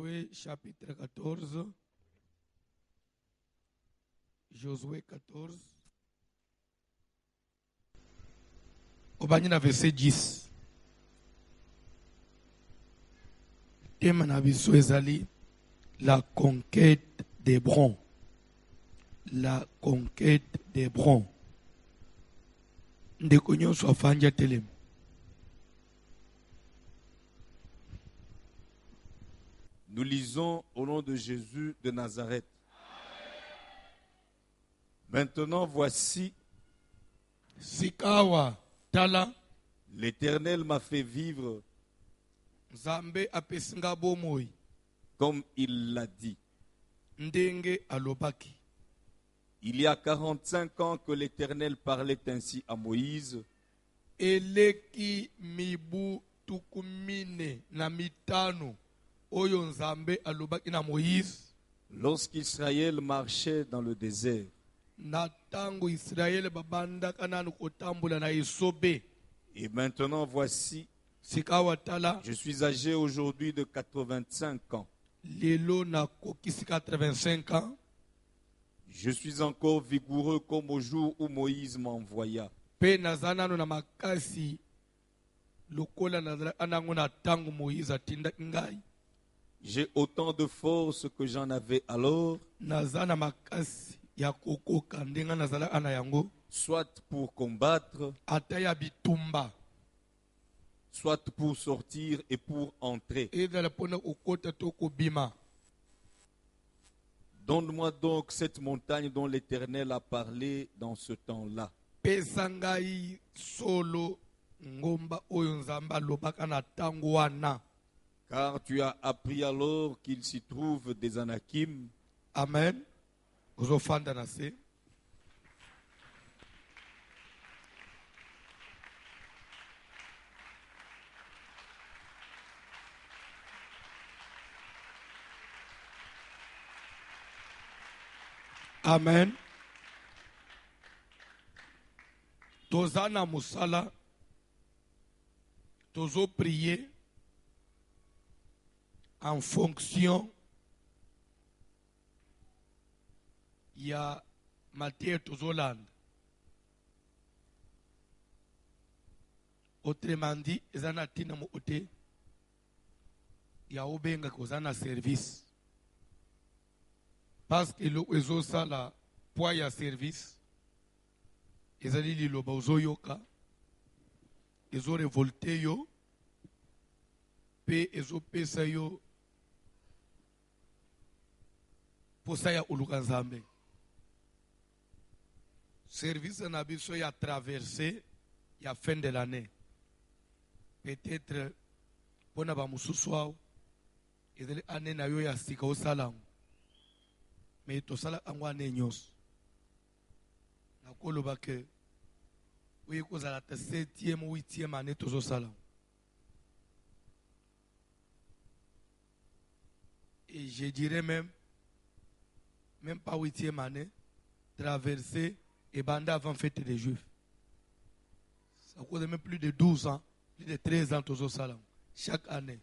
Josué chapitre 14. Josué 14. Au banni verset 10. Thème na biso ezali la conquête d'Hébron. La conquête d'Hébron. Ndeko nyonso afanja telema. Nous lisons au nom de Jésus de Nazareth. Maintenant, voici, Sikawa tala l'Éternel m'a fait vivre Nzambe apesinga bomoi comme il l'a dit. ndenge alobaki. Il y a 45 ans que l'Éternel parlait ainsi à Moïse, Eleki mibu tukumine na mitano oyo Nzambe alobaki na Moïse lorsqu'Israël marchait dans le désert. na tango Israele babanda kananu kotambola na esobe. Et maintenant, voici, Sikawa tala je suis âgé aujourd'hui de 85 ans. lelo na kokisi 85 ans. Je suis encore vigoureux comme au jour où Moïse m'envoya. Pe nazanano na makasi lokola nazala anango na tango Moïse atinda ngai. J'ai autant de force que j'en avais alors, Nazana makasi ya kokoka ndenga nazala ana yango. soit pour combattre, Ata ya bitumba soit pour sortir et pour entrer. ezala pona okota to kobima. Donne-moi donc cette montagne dont l'Éternel a parlé dans ce temps-là. Pesa ngai solo ngomba oyo Nzambe alobaka na tango wana. Car tu as appris alors qu'il s'y trouve des Anakim, Amen. Ozofanda na se. Amen. Tozana musala. Tozo prier en fonction ya matière tozolanda. Autrement dit, ezana tina mo ote ya obenga kozana service. Parce que le ezo sala poa ya service ezali liloba ozoyoka ezo revolte yo pe ezo pesa yo posa ya uluka Nzambe. Service na biso ya traversée ya fin de l'année. Peut-être pona ba mususu awo ezali année na yo ya sika osalango. Mais tosala ango ane nyos. Nakoloba ke oye kozala ta 7e ou 8e année tozosala. Et je dirais même pas 8e année, traversée et bandé avant fête des Juifs. Ça cause même plus de 12 ans, plus de 13 ans tozosala. Chaque année.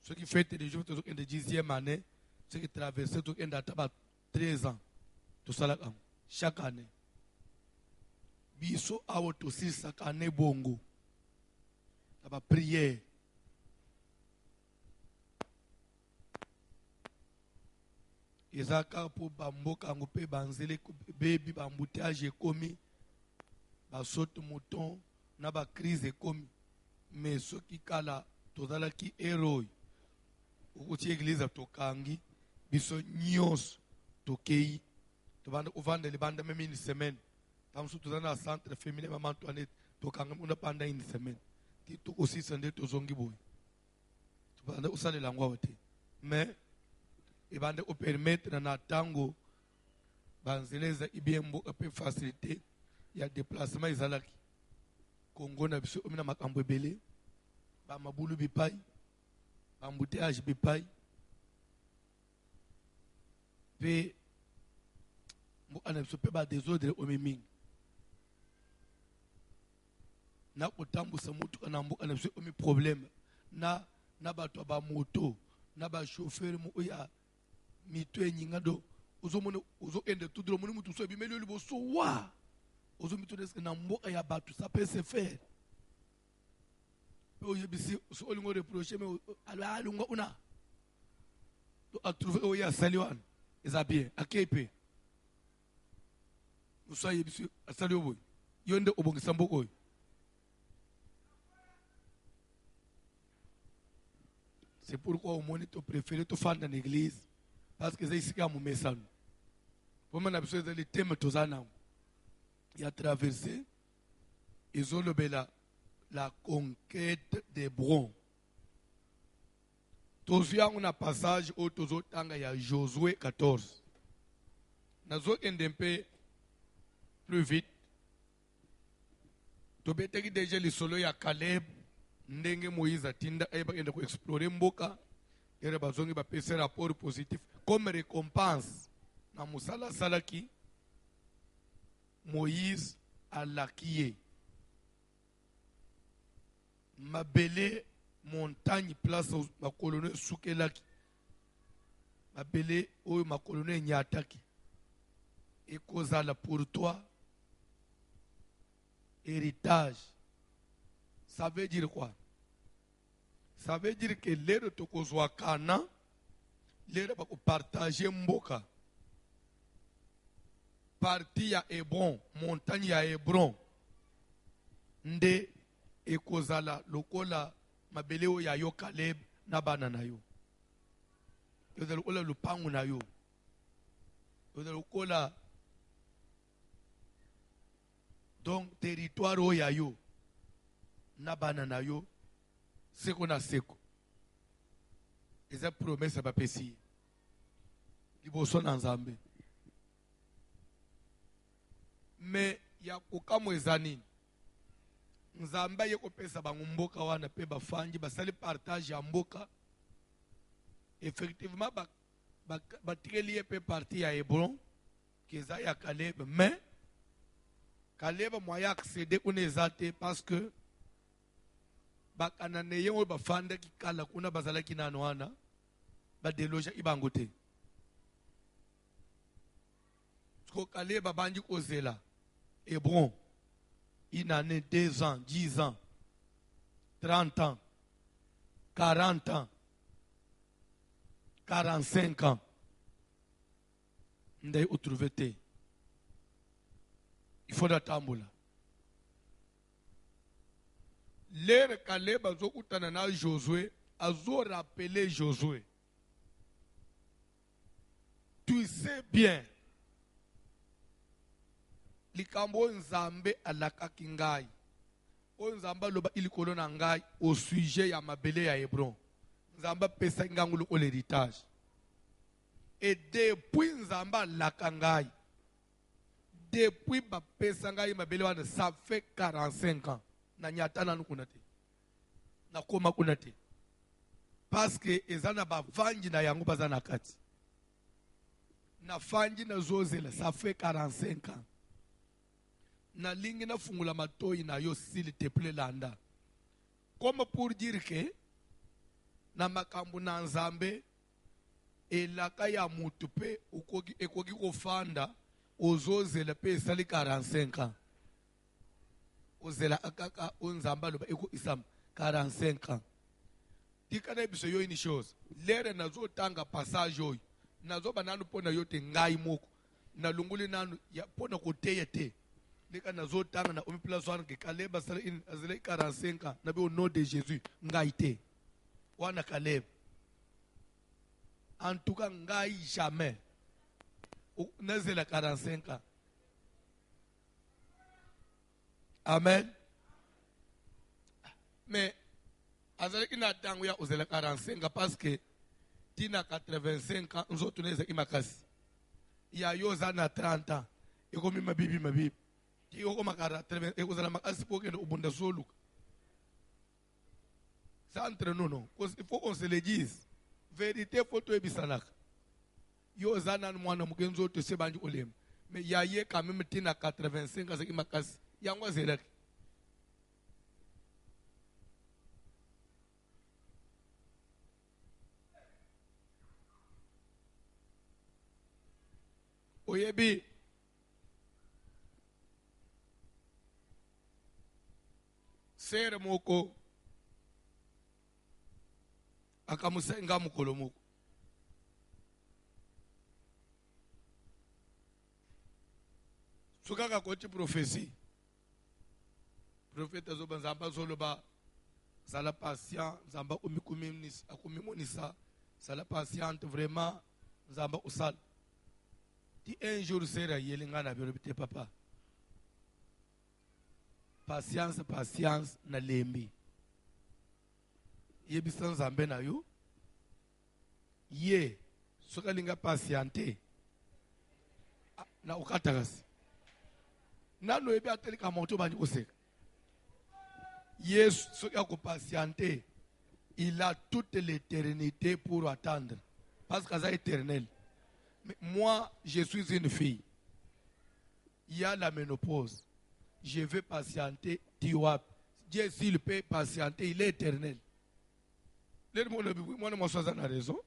Ceux qui fêtent des Juifs, de 10e année, ceux qui traversent, tout en data 13 ans. Tout ça chaque année. Biso awo to 6 année bongo. Taba prière. Ezaka po bamboka ngo pe banzele baby bambouteage ekomi. Basoto mouton na ba crise ekomi. Mais ceux qui kala tozala ki héros. Okuti église tokangi biso nyos tokei tobanda uvanda libanda même une semaine tamsu tozana centre féminin maman Antoinette tokanga muna panda une semaine ti to aussi sande tozongi boy tobanda usale langwa wote mais ibanda o permettre na tango banzeleza ibiembo pe facilité ya déplacement izalaki Congo na biso omina makambo ebele ba mabulu bipai embouteillage bipai pe mo anabso pe ba désordre omiming na kotambusa mutu kana mbo anabso omi problème na na bato ba moto na ba chauffeur mo ya mito enyinga do ozo mona ozo ende tout le monde mutu so bimeli libo so wa ozo mito deske na mboka ya bato ça peut se faire o yebisi so olingo reprocher mais ala lunga una to a trouver o ya saliwan eza bien akepe so yebisi asali oboy yonde obongisa mboko oyo. C'est pourquoi au moins tu préfères te faire dans l'église parce que c'est ici qu'il y a mon message. Pour moi, on a besoin de les thèmes tous en il y a traversé ils ont la conquête des Brons. Tous on a passage au tous tanga ya Josué 14. Nazo un peu plus vite. Tu peux déjà le solo ya Caleb. Ndenge Moïse atinda enda ko explorer mboka ere bazongi ba pese rapport positif comme récompense na musala salaki Moïse alakiye mabele montagne place ma colonne sukelaki mabele oyo ma colonne nyataki ekozala pour toi héritage. Ça veut dire quoi? Ça veut dire que l'air de Tokozwa Kana, l'air de partager Mboka, parti à Hébron, montagne à Hébron, nde ekozala lokola mabeleo ya yo Caleb na bana na yo. Yo lokola lupangu na yo. Yo lokola donc territoire ya yo. Na banana yo seko na seko eza promesse ba pesi liboso na Nzambe mais ya kokamo ezanini Nzambe ye kopesa bango mboka wana pe bafanji basali partage ya mboka effectivement ba tireli pe partie ya Hébron keza ya Caleb mais Caleb moya accéder on ezate parce que bakanane yengo bafanda kikala kuna bazalaki nano wana badeloja ibango te ko kale babanji kozela Hébron une année 2 ans 10 ans 30 ans 40 ans 45 ans ndai utrouver te il faut d'attendre. L'air Caleb a na Josué, a rappelé Josué. Tu sais bien, likambo Nzambe alaka kingai. O Nzamba loba ilikolo na ngai au sujet ya mabele ya Hébron. Nzamba pesa ngangulu ko l'héritage. Et depuis Nzamba alaka ngai. Depuis ba pesa ngai mabele wana ça fait 45 ans. Na nyata na nukunate na koma kunate parce que ezana ba vanji na yango bazana kati na fanji na zozela ça fait 45 ans na lingi na fungula matoi na yo s'il te plaît landa comme pour dire que na makambo na Nzambe elaka ya mutu pe ekoki kofanda ozozela pe sali 45 ans ozela akaka onzamba loba eko isam 45 ans dikana biso yo ini chose lere nazo tanga passage oyo nazo bananu pona yote ngai moko na lunguli nanu ya pona koteya te dika nazo tanga na omi place wana ke Caleb asala in azela 45 ans na bi au nom de Jésus ngai te wana Caleb en tout cas ngai jamais nazela 45 ans. Amen. Mais, azali ina tangu ya uzela 45 ans parce que tina 85 ans nous autres neza imakasi. Ya yoza na 30 ans. Eko mi mabibi. Eko makara 80 eko zala makasi poke no ubunda soluka. Ça entre nous non. Il faut qu'on se le dise. Vérité photo ebisanaka. Yoza na mwana mukenzo to se banji olem. Mais ya ye quand même tina 85 ans imakasi. Yangwa zelaki. oyebi sere moko akamusenga mokolo moko sukaka koti prophétie prophète azoba nzamba zoloba zala patient nzamba akumimonisa zala patiente vraiment nzamba usala ti un jour sera yeli nga na biro bite papa patience na lembi yebisa nzambe na yo ye soki alinga patiente na okatakasi nano yebi atelika moto bandi koseka Yesu soki akopatiente il a toute l'éternité pour attendre parce que c'est éternel. Mais moi je suis une fille, il y a la ménopause, je vais patienter. Dieu s'il peut patienter, il est éternel. Moi je suis en raison.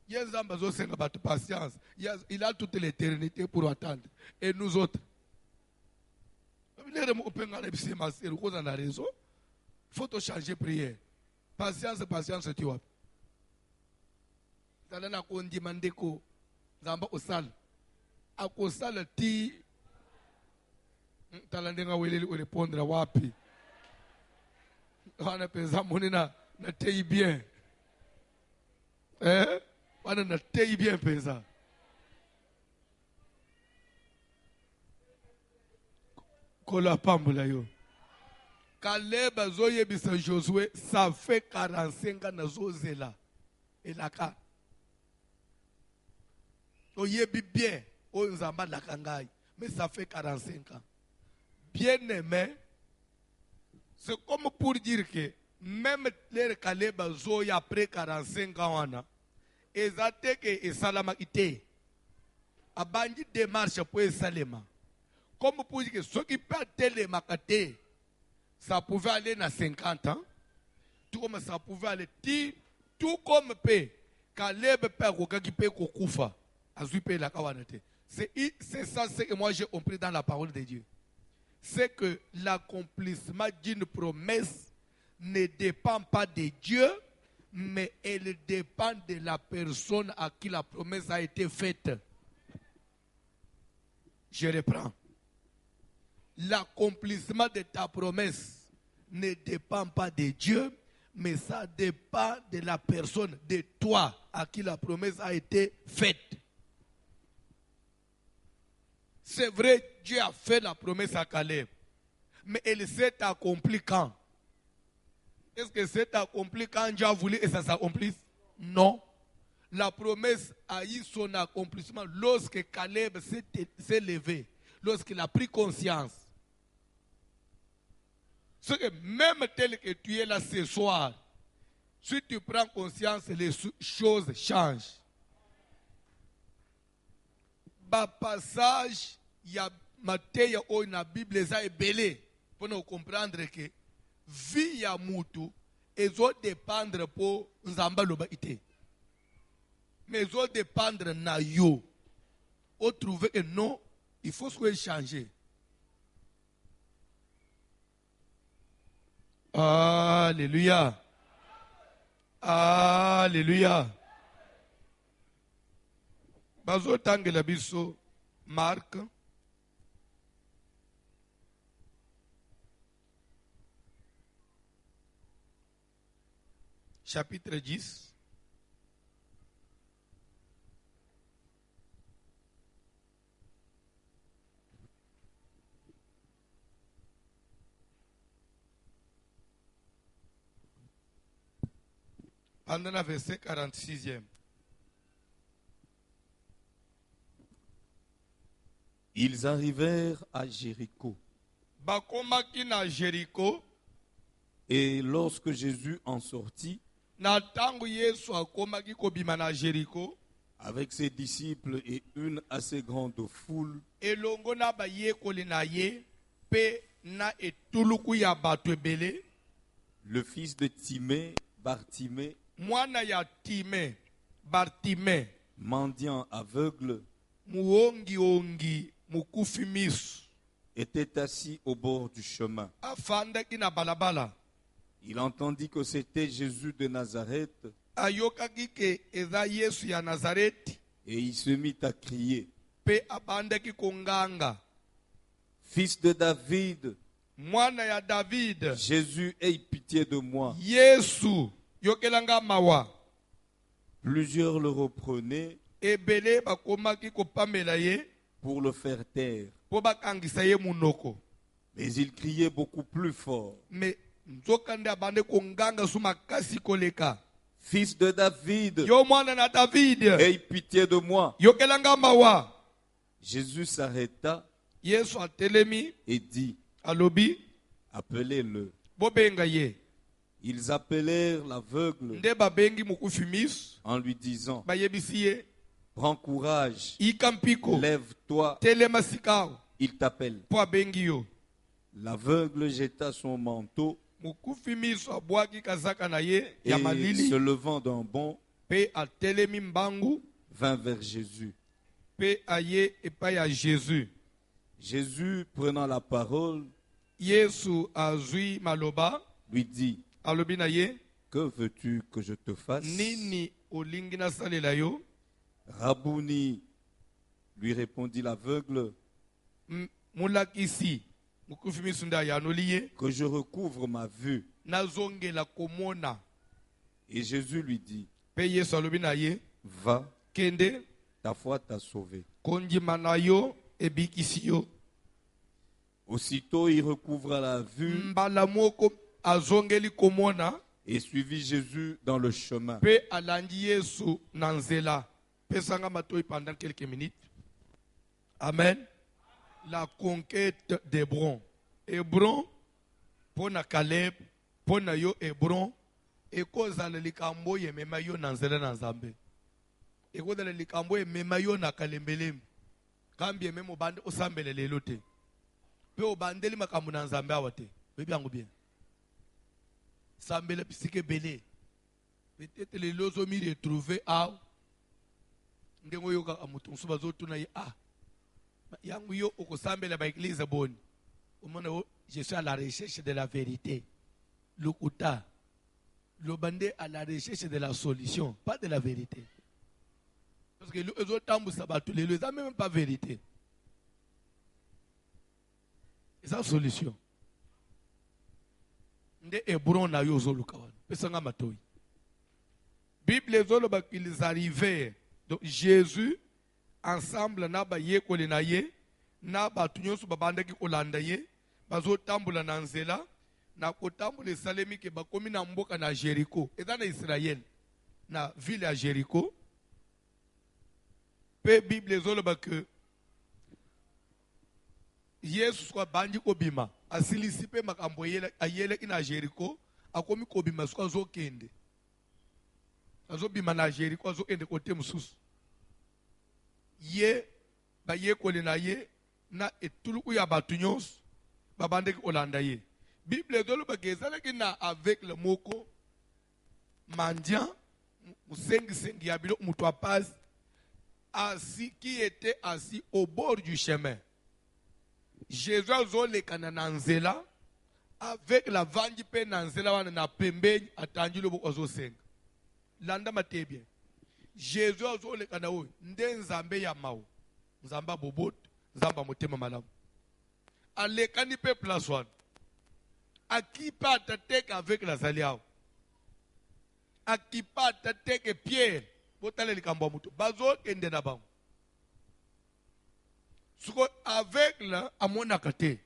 Il a patience, il a toute l'éternité pour attendre. Et nous autres, il faut te changer prière. Patience, tu vois. Zalana kondi mandeko zamba osal. Akosal ti talandenga weleli répondre wapi. Wana penza monina na tei bien. Wana na tei bien penza. Kola pambula yo. Caleb azoyebisa Josué, ça fait 45 ans na zozela. Elaka. Oyebi bien, onzamba lakangai. Mais ça fait 45 ans. Bien aimé, c'est comme pour dire que même les Caleb azoy après 45 ans, ezate ke esalama ite. Abandi démarche pour esalema. Comme pour dire que ceux qui perdent les makate, ça pouvait aller dans 50 ans. Tout comme ça pouvait aller. Tout comme paix. Caleb paix qui paie kokufa. C'est ça ce que moi j'ai compris dans la parole de Dieu. C'est que l'accomplissement d'une promesse ne dépend pas de Dieu, mais elle dépend de la personne à qui la promesse a été faite. Je reprends. L'accomplissement de ta promesse ne dépend pas de Dieu, mais ça dépend de la personne, de toi, à qui la promesse a été faite. C'est vrai, Dieu a fait la promesse à Caleb, mais elle s'est accomplie quand? Est-ce que c'est accompli quand Dieu a voulu et ça s'accomplisse? Non. La promesse a eu son accomplissement lorsque Caleb s'est levé, lorsqu'il a pris conscience. C'est que même tel que tu es là ce soir, si tu prends conscience, les choses changent. Ba passage, il y a Matthieu ou dans la Bible, ça est belé pour nous comprendre que vie ya mutu ezo dépendre pour nzamba loba ite. Mais ezo dépendre na yo. On trouve que non, il faut se changer. Alléluia. Alléluia. Bazo tangela biso Marc chapitre 10. Pendant le verset 46e. Ils arrivèrent à Jéricho. Bakomaki na Jéricho. Et lorsque Jésus en sortit, Na tangu Yesu akomaki kobima na Jéricho, avec ses disciples et une assez grande foule, elongo na bayekoli na ye pe na etuluku ya bato ebele, le fils de Timée, Bartimée, mwana ya Time, Bartime, mendiant aveugle, muongi mukufi misu était assis au bord du chemin. afandaki na balabala Il entendit que c'était Jésus de Nazareth ayokaki ke eza Yesu ya Nazareti et il se mit à crier, pe abandaki konganga, Fils de David, mwana ya David, Jésus, aie pitié de moi. Yesu yokelanga mawa. Plusieurs le reprenaient Ebele bakomaki kopamela ye pour le faire taire. po bakangisa ye munoko. Mais il criait beaucoup plus fort, Me nzokande abande konganga su makasi koleka. Fils de David, Yo mwana na David, aie pitié de moi. yokelanga mawa. Jésus s'arrêta Yesu atelemi et dit, alobi appelez-le. bobenga ye. Ils appelèrent l'aveugle Nde babengi mukufi misu en lui disant, bayebisi ye prends courage, ikampiko lève-toi, telema sikao il t'appelle. po abengi yo. L'aveugle jeta son manteau Mukufi misu abwaki kazaka na ye et ya malili se levant d'un bond, pe atelemi mbangu vint vers Jésus. pe aye epai ya Jésus. Jésus, prenant la parole, Yesu azwi maloba lui dit, alobi na ye que veux-tu que je te fasse? nini olingi nasalela yo. Rabouni, lui répondit l'aveugle, Mulakisi mukufi misu nde ayanoli ye que je recouvre ma vue. nazongela komona. Et Jésus lui dit, Pe Yesu alobi na ye va, kende ta foi t'a sauvé. kondima na yo ebikisi yo. Aussitôt il recouvra la vue Mbala moko azongeli komona et suivit Jésus dans le chemin. pe alandi Yesu na nzela. Pesanga matoi pendant quelques minutes. Amen. La conquête d'Hébron. Hébron, pour na Caleb, pour na yo Hébron, ekozala likambo yemema yo na nzela na Nzambe. Ekozala likambo yemema yo na kalembelembe. Kambi yemema obande osambele lelo te. Pe obandeli makambo na Nzambe awa te. Bebi yango bien. Sambele pisike bele. Peut-être les lozo mi retrouver aw. Ndengo yoka amutu nsuba zotu na ye yangu yo okosambela ba église boni. Omona je suis à la recherche de la vérité. Lokuta. Le bandé à la recherche de la solution, pas de la vérité. Parce que les autres tambous sabatou les gens même pas vérité. C'est ça solution. Nde Hébron na yo zolukawan. Pesanga matoi. Bible zolo ba qu'ils arrivaient. Donc Jésus ensemble na ba ye kolena ye na ba tunyosu babandaki kolanda ye bazo tambula na nzela na kotambula esalemi ke bakomi na mboka na Jéricho eza na Israël na ville ya Jéricho. Pe Bible zoloba ke Yesu kwa bandi kobima asilisi pe makambo ayele ina Jéricho akomi kobima siko azokende azobima na Jéricho azokende kote mususu ye ba ye kolena ye na etuluku ya batu nyonso babandeki kolanda ye. Bible ezoloba ke ezalaki na avec le moko mendiant musengi ya biloko mutu apasi assis qui était assis au bord du chemin. Jésus azolekana na nzela avec la vangi pe na nzela wana na pembeni atandi loboko azosenga. Landa matebie. Jésus azolekana oyo nde Nzambe ya mawo. Nzamba boboto, Nzamba motema malamu. Alekani pe place wana. Akipa atateka avec la zaliao. Akipa atateke Pierre. Botale likambo mutu. Bazo kende na bango. Suko avec la amona kate.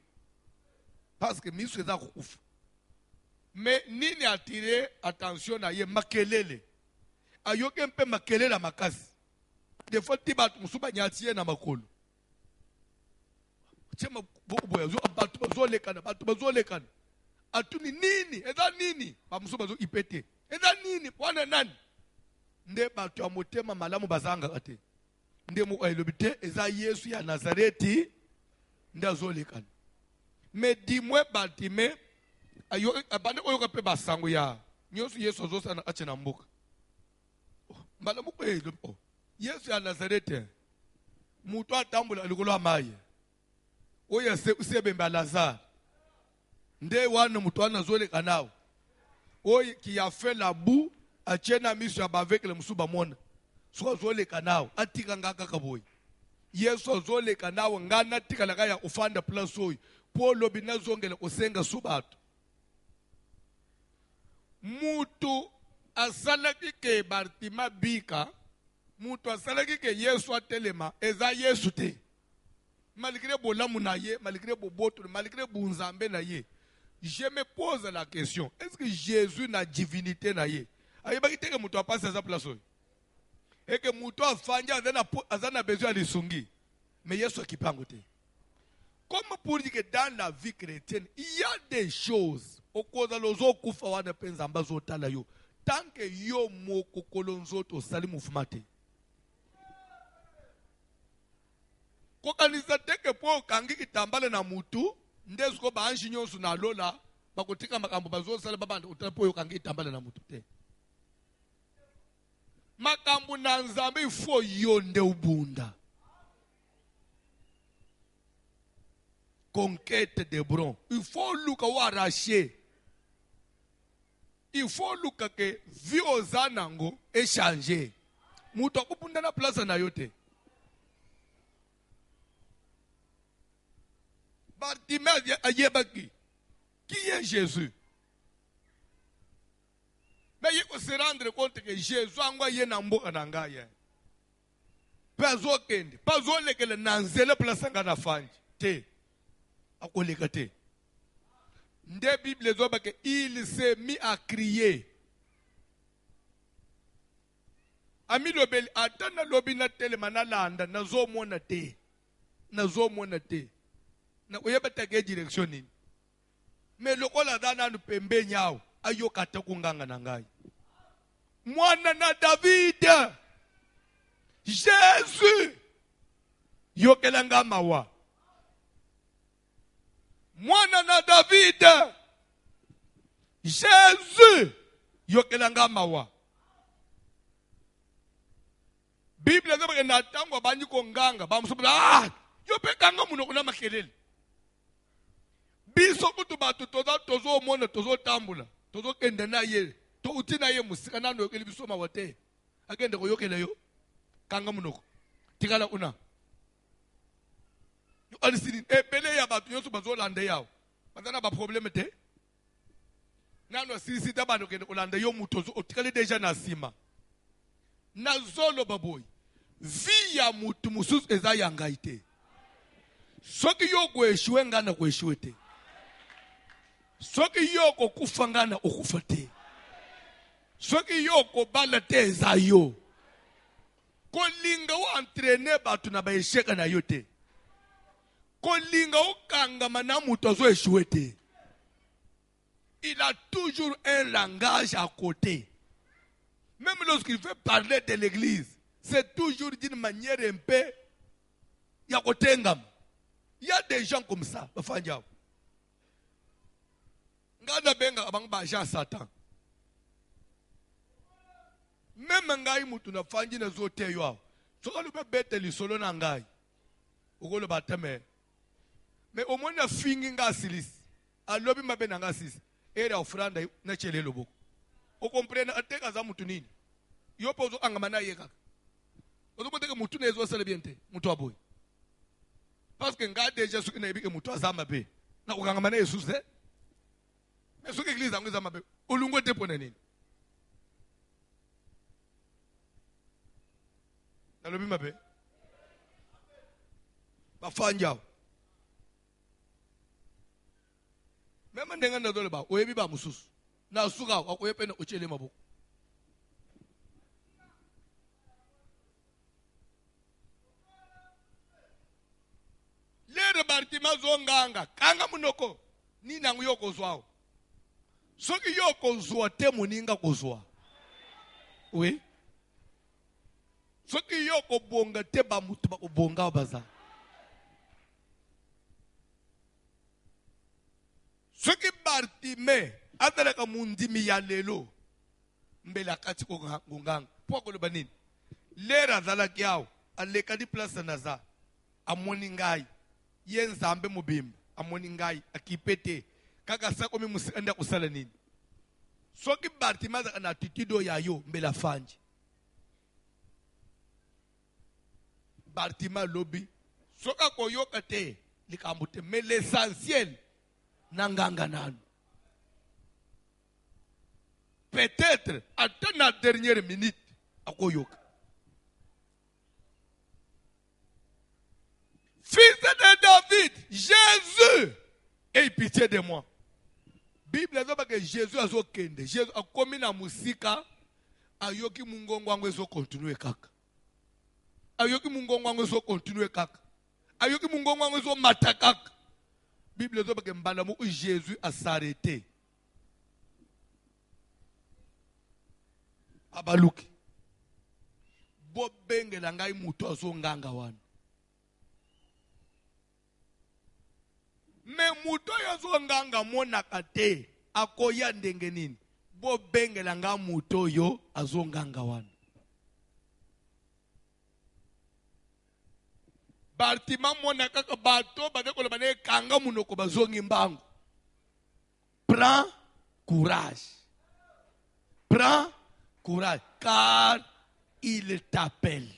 Parce que misu eza kufa. Mais nini atire attention na ye makelele. Ayoke mpe makelele makasi. Des fois tiba musuba nyatiye na makolo. Chema boya zo abatu bazolekana batu bazolekana. Atuni nini? Eza nini? Ba musuba zo ipete. Eza nini? Wana nani? Nde batu amotema malamu bazanga kate. Nde mu elobite eza Yesu ya Nazareti nde azolekana. Mais dis-moi Batime ayo abande oyo kape basango ya nyosu Yesu azosana achena mboka. Malamu ko elobi Yesu ya Nazareti mutu atambula likolo amaye oya sebemba Lazare nde wana mutu anazoleka nawo oyo qui a fait la boue achena miso avec le musuba mona so zoleka nawo atika ngaka kaboyi Yesu azoleka nawo ngana tika la ya ufanda plus oyo polo binazongela kusenga subato mutu asalaki ke Bartima bika mutu asalaki ke Yesu atelema eza Yesu te malgré bolamu na ye malgré boboto malgré bunzambe na ye. Je me pose la question, est-ce que Jésus n'a divinité na ye? Ayebaki te ke mutu a passé sa place oyo. Et que mutu a fanja azana besoin de sungi. Mais Yesu akipango te. Comme pour dire que dans la vie chrétienne, il y a des choses au cause lozo kufa wana penza ambazo otala yo. Tant que yo moko kolonzo to sali mouvement te. Kokanisa te ke po kangi kitambale na mutu ndesko ba anji nyonso na lola bakotika makambo bazosala babanda utapo yo kangi kitambale na mutu te. Makambo na nzambe ifo yonde ubunda. Conquête de bron. Il faut luka ou arracher. Il faut luka que vie aux anango échanger. Muto kubunda na place na yote. Bartimée ayebaki. Qui est Jésus? Mais il faut se rendre compte que Jésus a envoyé Nambo Anangaya. Pas au Kendi. Pas au lequel Nanzele place en fange. Te. Akolekate. Nde Bible zoba que il s'est mis à crier. Ami lobeli atana lobina tele manalanda nazo mona te. Nazo mona te. Na oyebata ke direction nini. Mais lokola dana no pembe nyao ayoka ta kunganga na ngai. Mwana na David. Jésus. Yokelanga mawa. Mwana na David. Jésus. Yokelanga mawa. Bible zoba na tango banyi ko nganga bamusubula yopekanga muno kuna makelele. Biso kutu batu tozo mona tozo tambula tozo kende na ye to utina ye musika nano yokeli biso mawate agende ko yokela yo kanga munoko tikala una yo alisini ebele ya batu yoso bazolanda yawo bazana ba problème te nano sisi tabano kende kolanda yo mutozo otikali deja na sima na zolo baboy vi ya mutu mususu eza yangaite soki yo kweshiwe ngana kweshiwe te soki yoko kufangana okufate soki yoko bala te za yo kolinga o entraîner batu na ba esheka na yote kolinga o kangama na mutu azo échouer te. Il a toujours un langage à côté. Même lorsqu'il fait parler de l'église, c'est toujours d'une manière un peu yakotengam. Il y a des gens comme ça, bafanja. Ngana benga abang baja Satan. Même ngai mutu na fanji na zote yo. Soka lu bete li solo na ngai. Ogolo batame. Mais au moins na fingi nga silis. Alobi mabe na nga sis. Era ofranda na chele lobo. O comprendre ateka za mutu nini. Yo pozo angamana yeka. Ozo boteka mutu na ezo sala biente. Mutu aboy. Parce que nga déjà suki na ebike mutu azama be. Na ukangamana Jesus eh. Mais ce que l'église a dit, au lungo de poneni. Dans le bimabe, ba fanja. Même ndenga na dole ba, oyebi ba mususu. Na suga akoyepe na ochele maboko. Lere Bartima zonganga, kanga munoko. Ni nangu yoko zwao. Soki yo kozwa te muninga kozwa. Oui. Soki yo kobonga te ba mutu ba kobonga baza. Soki Bartimée atalaka mundimi ya lelo mbela kati ko ngonganga. Poko lo banini. Lera zala kiao aleka di place naza. amoni ngai ye nzambe mobimba amoni ngai akipete kaka sakomi musenda kusala nini soki Bartima azaka na attitude oyo yayo mbela fanji Bartima lobi soki akoyoka te likambo te mais l'essentiel nanganga nanu peut-être ata na dernière minute akoyoka. Fils de David, Jésus, aie pitié de moi. Bible a dit que Jésus a zokende. Jésus a commis na musika ayoki mungongo wangu ezo continue kaka. Ayoki mungongo wangu ezo continue kaka. Ayoki mungongo wangu ezo mata kaka. Bible a dit que mbanda mu Jésus a s'arrêté. Abaluki. Bo bengela ngai mutu azo nganga wana. Me muto yazo nganga monaka te akoya ndenge nini bo bengela nga muto yo azo nganga wana. Bartima monaka ka bato badeko bane kanga munoko bazongi mbango. Prends courage. Prends courage car il t'appelle.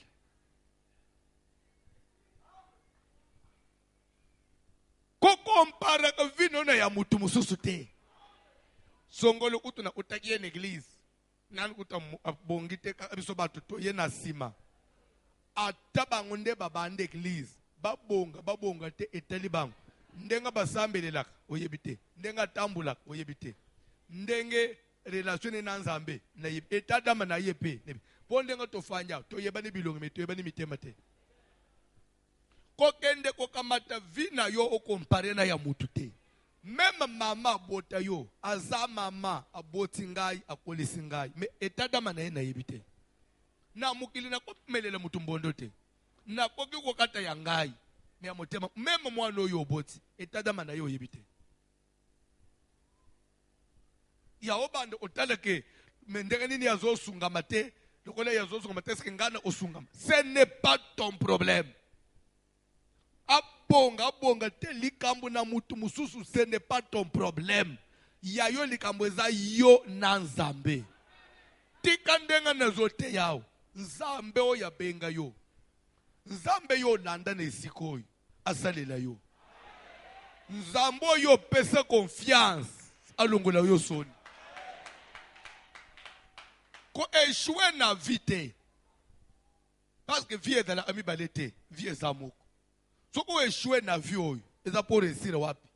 Compara que vino na ya mutu mususu te. Songolo kutu na utakie en église. Nan kuta bongite ka biso batuto ye na sima. Atabangunde babande église. Babonga te etali bango. Ndenga basambelelaka oyebite. Ndenga tambulaka oyebite. Ndenge relation na nzambe na etadama na yepe. Pondenga tofanya to yebani bilongo meto yebani mitema te. Kokende kokamata vina yo okompare na ya mutu te. Même mama abota yo, aza mama aboti ngai akolisi ngai. Me etadama na ye na yebite. Na mukili na komelela mutu mbondo te. Na koki kokata ya ngai. Me ya motema même mwana oyo oboti etadama na yo yebite. Ya obande otaleke mendenge nini yazo sungama te. Lokola yazo sungama te eske ngana osungama. Ce n'est pas ton problème. Abonga te likambo na mutu mususu, ce n'est pas ton problème. Yayo likambo eza yo na nzambe. Tika ndenga na zote yao. Nzambe o ya benga yo. Nzambe yo landa na esiko oyo. Asalela yo. Nzambe yo pesa confiance. Alongola yo soni. Ko échouer na vite. Parce que vie dans la ami balete. Vie ezamoko. Soko échoué na vie oyo eza pour réussir wapi.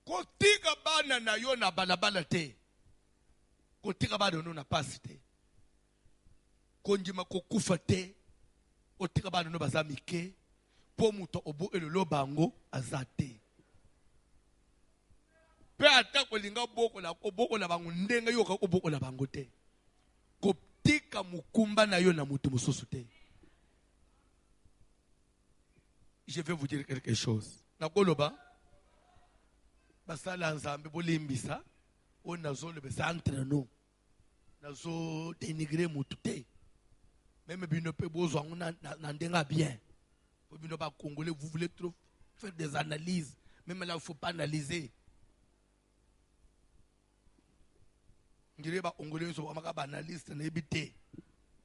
Kotika bana na yo na balabala te. Kotika bana no na pasi te. Konjima kokufa te. Kotika bana no bazamike. Po muto obo elolo bango azate. Pe ata kolinga boko la bango ndenga yo ka boko la bango te. Kotika mukumba na yo na mutu mususu te. Je vais vous dire quelque chose. Nakoloba basala nzambe bolimbisa ona zolo besa entre nous. Nazo dénigrer mutu te. Même bino pe bozo na ndenga bien. Bino ba congolais vous voulez trop faire des analyses. Même là il faut pas analyser. Ngire ba congolais so ba ka analyste na ebité.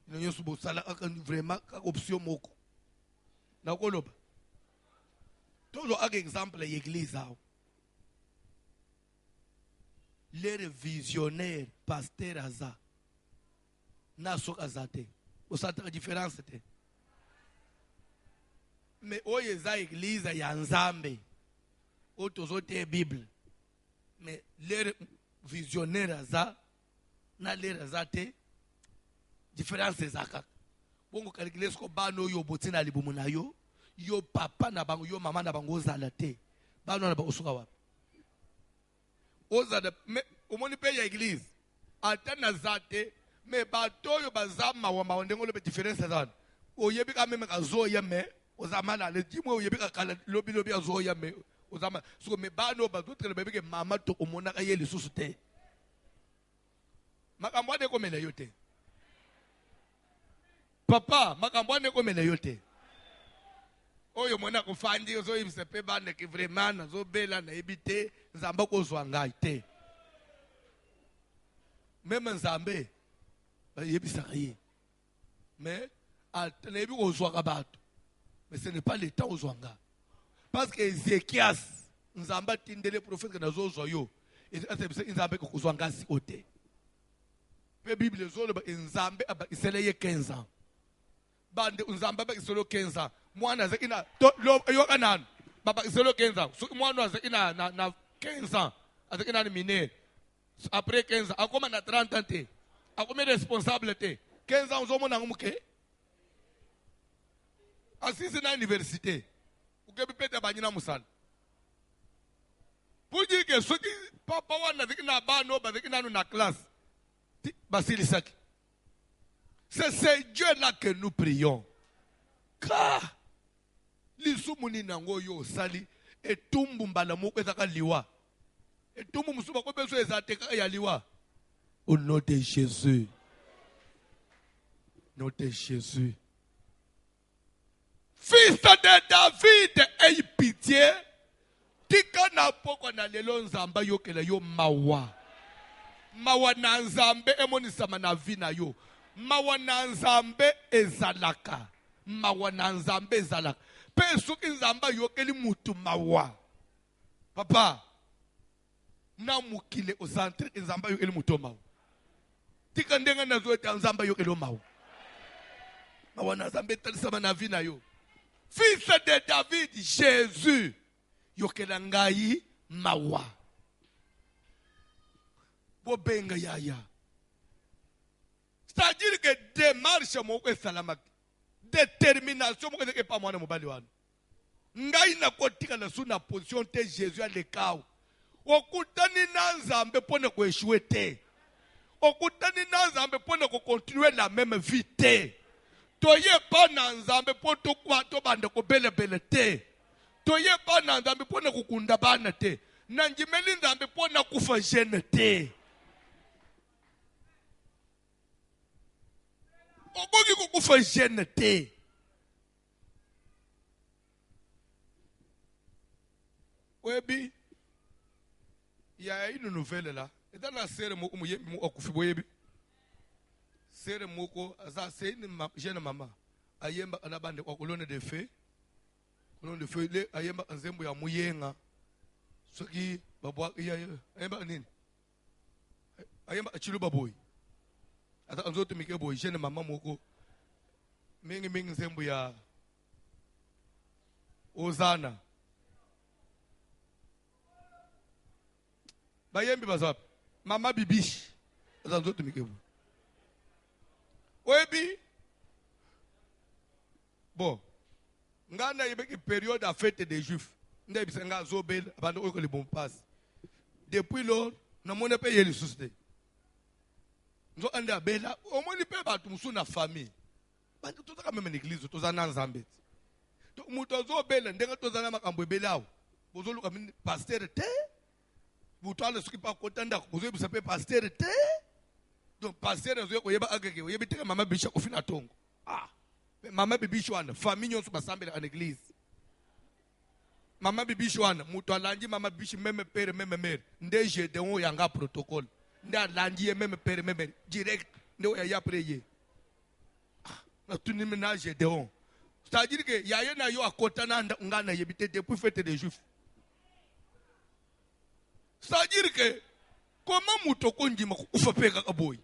Nyo so bo sala vraiment ka option moko. Nakoloba toujours un exemple l'église. Les visionnaires, pasteur Aza, n'a pas azate. Vous savez la différence. Mais où est l'église il y a Nzambe. Où est la Bible. Mais les visionnaires Aza, n'a les azate. Différence c'est ça. Bon, vous calculez ce que bano yo botina libumuna yo. Yo papa na bango yo mama na bango zala te bano na ba osuka wapi ozada me omoni pe ya église ata na zate me bato yo bazama wa maondengo le différence zana oyebi ka meme ka zo ya me ozama na le dimwe oyebi ka kala lobi azo ya me ozama so me bano ba d'autres le bébé ke mama to omona ka ye lisusu te makambo de komela yo te papa makambo wana ekomela yo te oyo mona kofandi ozoyebisa mpe bana ke vraiment nazobela nayebi te nzambe akozwa ngai te meme nzambe bayebisaka ye mais nayebi kozwaka bato mais ce n'est pas le temps ozwa ngai parce que Ézéchias nzambe atindele prophète ke nazozwa yo nzambe kokozwa ngai siko te mpe bible ezoloba nzambe abakisele ye 15 ans bande nzambe abakisele 15 ans mwana azaki na yoka nanu babakisele 15 ans soki mwana azaki na 15 ans azaki nanu minere après 15 ans akoma na 30 ans te akomi responsable te 15 ans ozomona ngo muke asisi na université ukebi pete banyina musala pour dire que soki papa wana azaki na bano bazaki nanu na classe basilisaki c'est Dieu là que nous prions car lisumu ni nango yo sali etumbu mbala moko ezaka liwa etumbu musuba ko beso ezateka ya liwa au nom de Jésus nom de Jésus fils de David aie pitié tika na poko na lelo nzamba yokela yo mawa mawa na nzambe emonisama na vi na yo mawa na nzambe ezalaka mawa na nzambe ezalaka pe soki nzamba yokeli mutu mawa papa na mukile o centre nzamba yokeli mutu mawa tika ndenga na zo ta nzamba yokeli mawa mawa na nzambe talisama na vi na yo fils de David Jésus yokela ngai mawa bobenga yaya c'est-à-dire que démarche moko esalamaki détermination moko ezaki epa mwana mobali wana ngai nakotika na su na position te Jésus alekao okutani na nzambe mpona koeshue te okutani na nzambe mpona kocontinue la même vie te toyepa na nzambe mpo tobanda kobelebele te toyepa na nzambe mpona kokunda bana te na ndimeli nzambe mpona kufa jeune te okoki kokufa jeune te oyebi ya une nouvelle là eza na sere moko moyebi akufi boyebi sere moko aza se une jeune mama ayemba na bande kwa colonne de feu le ayemba nzembo ya muyenga soki babwa ayemba nini ayemba achilo baboy ata nzoto mike boy jeune mama moko mingi nzembo ya Ozana bayembi bazap mama bibishi ata nzoto mike boy oyebi bon ngana yebeki période à fête des juifs ndé bisenga zobel abando ko le bon passe depuis lors na mona pe yeli susté nzo anda bela o moni pe batu musu na famille bantu tozaka même en église tozana nzambe to muto zobela ndenga tozana makambo ebelawo bozoluka mini pasteur te butwala soki pa kotanda bozo bisa pe pasteur te donc pasteur zo ko yeba ageke yebi te mama bisha ko fina tongo mama bibi shwana famille nyonso basambela en église mama bibi shwana mutu alangi mama bishi même père même mère nde Gédéon yanga protocole nde alangi même père même mère direct nde ya prier na tuni mena Gédéon c'est-à-dire que yaya na yo akotana ngana yebite depuis fête des juifs c'est-à-dire que comment mutu konjima kufa peka kaboy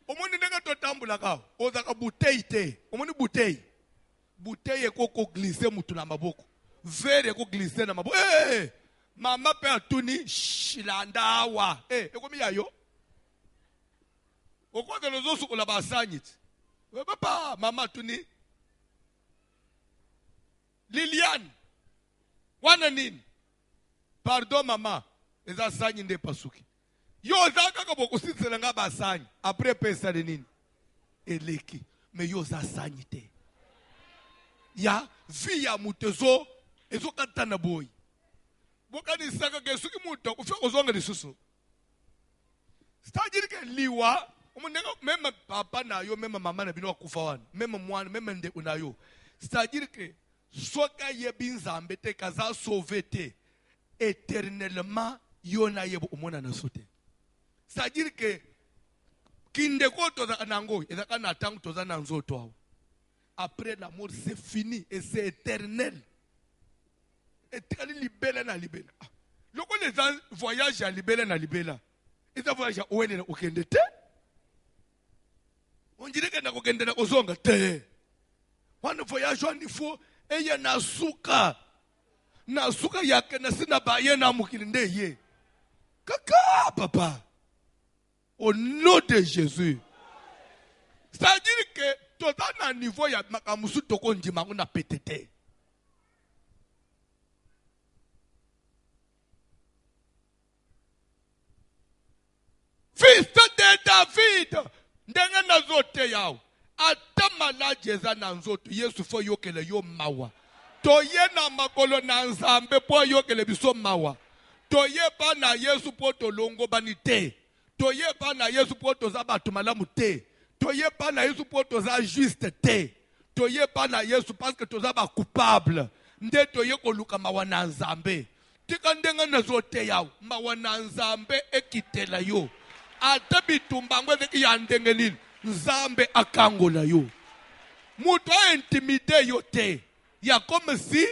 omoni ndenge totambula ka ozaka bouteille te omoni bouteille ko glisser mutu na maboko verre ko glisser na maboko mama pe atuni shilandawa ekomi yayo okoze lozosu ko la basanyit papa mama atuni Liliane wana nini pardon mama eza sanyi nde pasuki yo zaka ka boko sitsela nga basanyi après pesa de nini eleki mais yo za sanyi te ya vie ya mutezo ezo katana boy bokani saka ke suki muto kufika kozonga lisusu c'est-à-dire que liwa Même papa na yo, même maman na bino kufa wana, même moi, même ndeko na yo. C'est-à-dire que soka yebi nzambe te kaza sauvé te éternellement yo na yebo omona na sote. C'est-à-dire que kindeko toza nango ezaka na tango toza na nzoto awo. Après la mort c'est fini et c'est éternel. Éternel libela na libela. Loko les voyages à libela na libela. Et ça voyage à ouene na okende te. On dirait que na okende na ozonga te. Wana voyage on il faut eye na suka. Na suka yake na sina baye na mukili nde ye. Kaka papa. Au nom de Jésus. C'est-à-dire que tout à niveau ya makamusu toko ndima na pétété. Fils de David, ndenge na zote yao. Ata malaji eza na nzoto Yesu fo yokele yo mawa. Toye na makolo na nzambe po yokele biso mawa. Toye pa na Yesu po tolongo banite. Toye pa na Yesu po toza batu malamu te. Toye pa na Yesu po toza juste te. Toye pa na Yesu parce que toza ba coupable. Nde toye koluka mawa na nzambe. Tika ndenga na zote yao. Mawa na nzambe ekitela yo. Ata bitumba ngweze ya ndenge nini. Nzambe akangola yo. Mutu a intimidé yo te. Ya comme si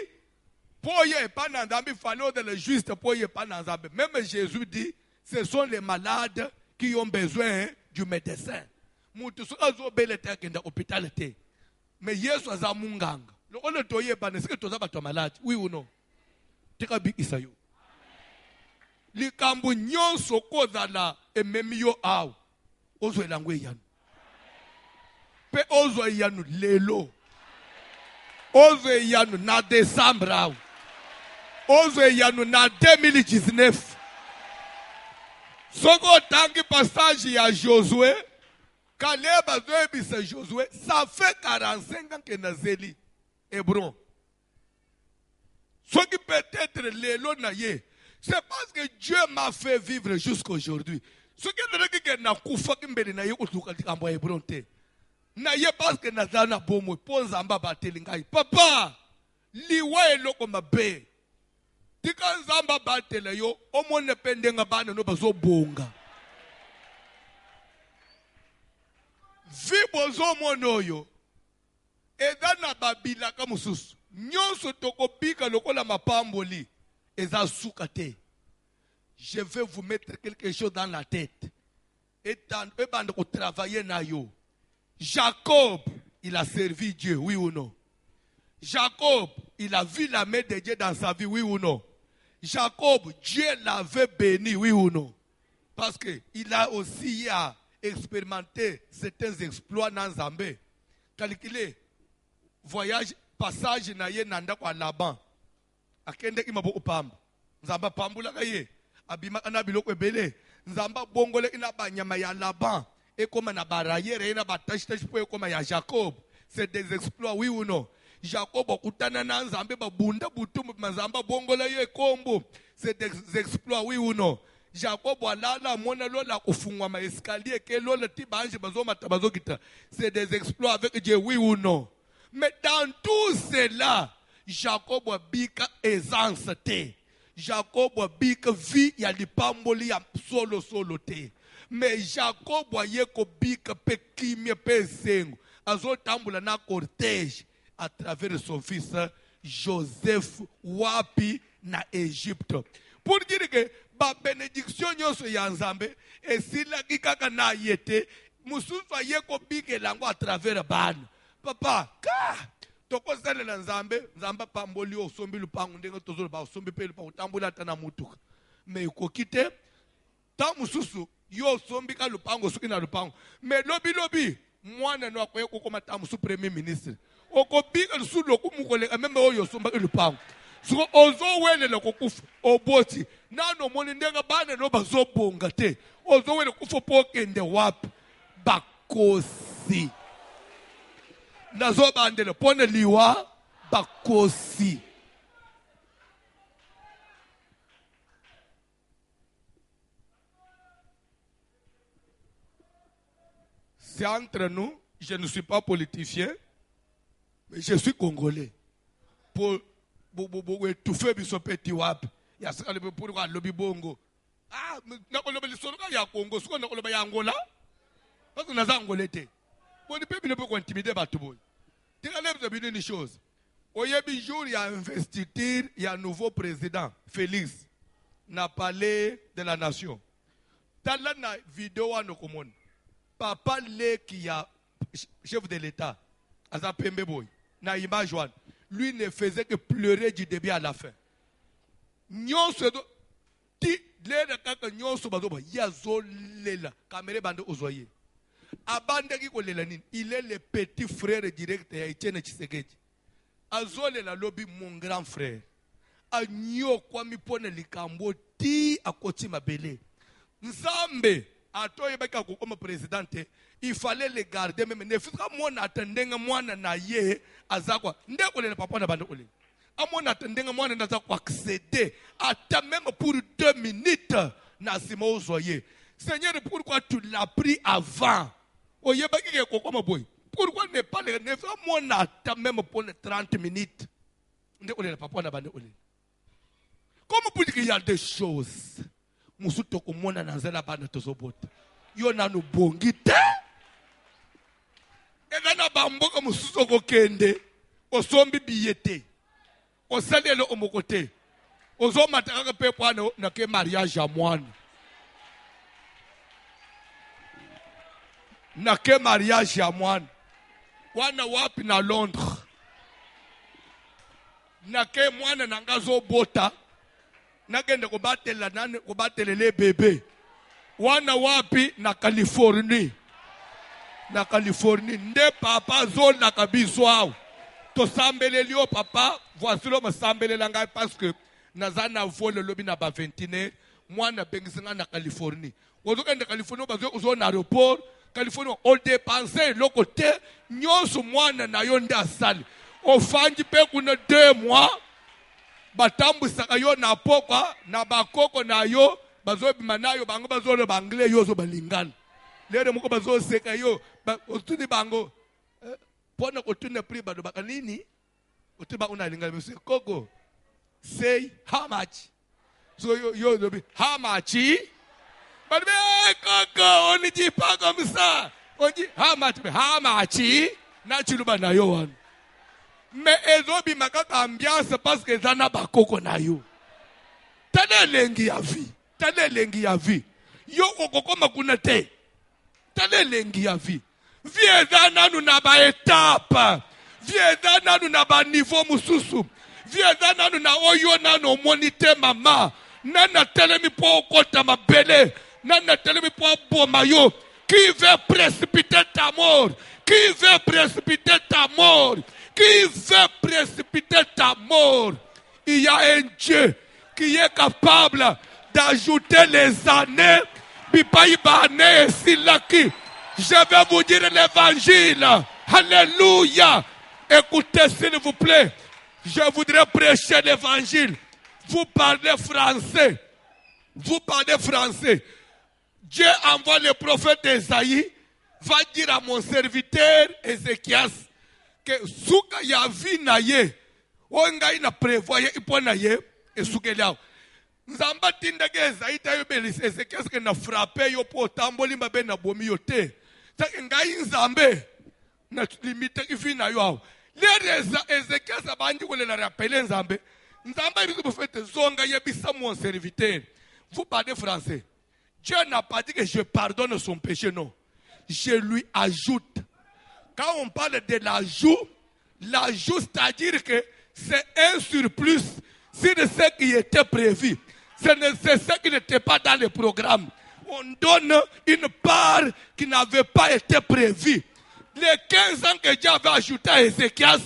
poye pas na nzambe fallait de le juste poye pas na nzambe. Même Jésus dit ce sont les malades qui ont besoin du médecin. Mutu so azo bele te kenda hôpital te. Mais Yesu aza munganga. Le on toye pas est-ce que toza bato malade? Oui ou non? Tika bi isayo. Likambu nyonso kozala ememi yo aw. Ozo elangwe yanu. Pe ozo yanu lelo. Ozo yanu na décembre aw. Ozo yanu na 2019. Soko tangi passage ya Josué. Caleb a dit Josué, ça fait 45 ans que Nazeli Hébron. Ce qui peut-être lelo na ye. C'est parce que Dieu m'a fait vivre jusqu'à aujourd'hui. Ce qui est que na kufa kimbele na ye otuka tikambo Hébron te. Na ye parce que nazana bomo ponza mbaba telingai. Papa, liwa eloko mabe. Tika nzamba batele yo omone pendenga bana no bazo bonga. Vibozo monoyo edana babila ka mususu nyonso tokopika lokola mapamboli eza sukate. Je vais vous mettre quelque chose dans la tête et bande ko travailler na yo. Jacob, il a servi Dieu, oui ou non? Jacob, il a vu la main de Dieu dans sa vie, oui ou non? Jacob, Dieu l'avait béni, oui ou non? Parce que il a aussi expérimenté certains exploits dans Zambé. Calculé, voyage, passage na ye nanda kwa Laban. Akende imabo upamba. Nzamba pambula kaye. Abima kana biloko ebele. Nzamba bongole ina banyama ya Laban. Et comme na barayere ina batashi po comme ya Jacob. C'est des exploits, oui ou non? Jacob okutana na Nzambe babunda butumu mazamba bongola ye kombo. C'est des exploits, oui ou non? Jacob walala mona lola kufungwa ma escalier ke lola tibanje bazoma tabazokita. C'est des exploits avec Dieu, oui ou non? Mais dans tout cela, Jacob bika aisance te. Jacob bika vie ya lipamboli ya solo te. Mais Jacob yeko bika pe kimye pe sengo. Azo tambula na cortège à travers son fils Joseph wapi na Égypte. Pour dire que ba bénédiction nyonso ya Nzambe esila kikaka na yete mususu ayeko bike lango à travers bana. Papa, ka toko salela Nzambe, Nzamba pamboli osombi lupango ndenge tozolo ba osombi pe lupango tambola tana mutuka. Mais kokite ta mususu yo sombi ka lupango suki na lupango. Mais lobi mwana no akoye kokoma ta musu premier ministre. Okobika lusu lokumukole même oyo somba lupango. So ozo wele lokufu oboti nano moni ndenga bana no bazobonga te ozo wele kufu pokende wapi bakosi nazo bandele pone liwa bakosi. c'est entre nous. Je ne suis pas politicien, mais je suis congolais. Pour étouffer biso petit wap. Ya saka le pour lobby bongo. Ah, na ko lobby solo ya Congo, soko na ko lobby ya Angola. Parce que naza angolete. Bon ne peut pas intimider batu boy. Tingale bien une chose. Oyebi jour il y a investiture, il y a un nouveau président, Félix, na palais de la nation. Dans la vidéo à nos communes, papa le qui a chef de l'État, Aza Pembe Boy, na image one, lui ne faisait que pleurer du début à la fin. Nyonso ti le kaka nyonso bazoba yazo lela caméra bande ozoye. Abande ki kolela nini, il est le petit frère direct ya Etienne Tshisekedi. Azole la lobby mon grand frère. Anyo kwa mipone likambo ti akoti mabele. Nzambe atoye baka ko comme présidente, il fallait le garder même ne fika mona atendenga mwana na ye azakwa ndeko le papa na bande ole. Amona atendenga mwana na zakwa accéder ata même pour 2 minutes na simo ozoye. Seigneur, pourquoi tu l'as pris avant? Oye baki ko comme boy. Pourquoi ne pas le faire mon attend même pour les 30 minutes? Comment pour dire qu'il y a des choses? Musuto komona nanzela bana tozobota. Yo na no bongite. Eza na bamboka mususo kokende. Osombi biyete. Osalelo omokote. Ozoma taka pe pwana na ke mariage ya mwana. Na ke mariage ya mwana. Wana wapi na Londres. Na ke mwana nangazo bota. Nagende kubatela nani kubatelele bebe. Wana wapi na Californie. Na Californie nde papa zone na kabiso au. To sambele lio papa voici lo masambele langa parce que nazana vole lobi na ba 29 mwana bengisinga na Californie. Ozoka na Californie bazo zone aéroport Californie on dépensait le côté nyonso mwana na yo nda sali. Ofanji pe kuna 2 mois batambu saka yo na pokwa na bakoko na yo bazobima nayo bango bazolo bangle yo zo balingana lero muko bazo seka yo otuni bango pona kotuna pri bado bakanini otiba unalingana bese koko say how much so yo dobi how much but be koko oniji pa comme ça onji how much na chiluba na yo wan. Mais ezobi makaka ambiance parce que zana bakoko na yo. Tane lengi ya vie. Yo kokoma kuna te. Tane lengi ya vie. Vie zana nu na ba étape. Vie zana nu na ba niveau mususu. Vie zana nu na oyo na no monite mama. Nana telemi po kota mabele. Nana telemi po boma yo. Qui veut précipiter ta mort? Qui veut précipiter ta mort? Qui veut précipiter ta mort? Il y a un Dieu qui est capable d'ajouter les années. Je vais vous dire l'évangile. Alléluia. Écoutez s'il vous plaît. Je voudrais prêcher l'évangile. Vous parlez français. Dieu envoie le prophète Esaïe. Va dire à mon serviteur Ézéchias que suka ya vi na ye onga ina prévoyer ipona ye esukeliao nzamba tindage Ezaïta yo belis Ezekias que na frapper yo po tamboli mbabe na bomi yo te take ngai nzambe na limite ifi na yo le Ezekias abandi ko le rappeler nzambe il vous fait zonga yebisa mon serviteur. Vous parlez français. Dieu n'a pas dit que je pardonne son péché, non. Je lui ajoute. Quand on parle de l'ajout, c'est-à-dire que c'est un surplus sur ce qui était prévu. C'est ce qui n'était pas dans le programme. On donne une part qui n'avait pas été prévue. Les 15 ans que Dieu avait ajouté à Ézéchias,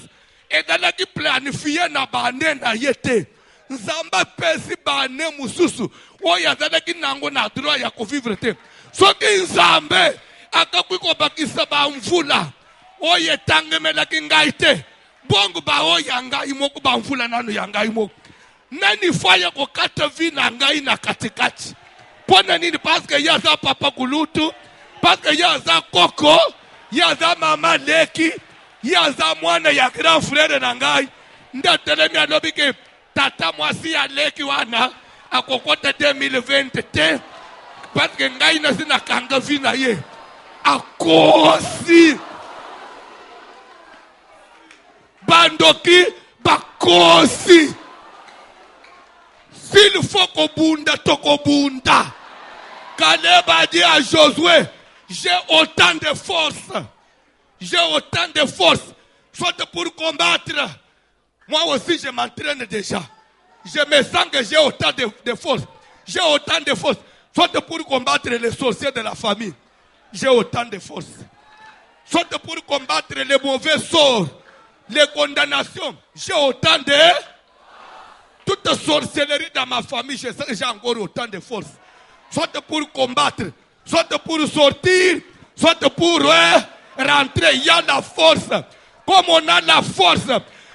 et dans la qui planifiait na bane na yete. Nzamba pesi bane mususu. Oya zana ki nango na droit ya vivre te. Soki nzambe akakwiko bakisa ba mvula. Oye tangemela ki ngai te. Bongo ba oya ngai moko ba mvula nanu ya ngai moko. Nani faya ko kata vina ngai na katikati. Pona nini parce que yaza papa kulutu, parce que yaza koko, yaza mama leki yaza mwana ya grand frère na ngai ndatelemi alobi ke tata mwasi ya leki wana akokota 2020 te parce que ngai na sina kanga vina ye akosi bandoki bakosi s'il faut kobunda tokobunda. Caleb a dit à Josué, j'ai autant de force. J'ai autant de force. Soit pour combattre. Moi aussi, je m'entraîne déjà. Je me sens que j'ai autant de force. J'ai autant de force. Soit pour combattre les sorciers de la famille. J'ai autant de force. Soit pour combattre les mauvais sorts, les condamnations. J'ai autant de... Toute sorcellerie dans ma famille, je sais que j'ai encore autant de force. Soit pour combattre, soit pour sortir, soit pour rentrer. Il y a la force. Comme on a la force,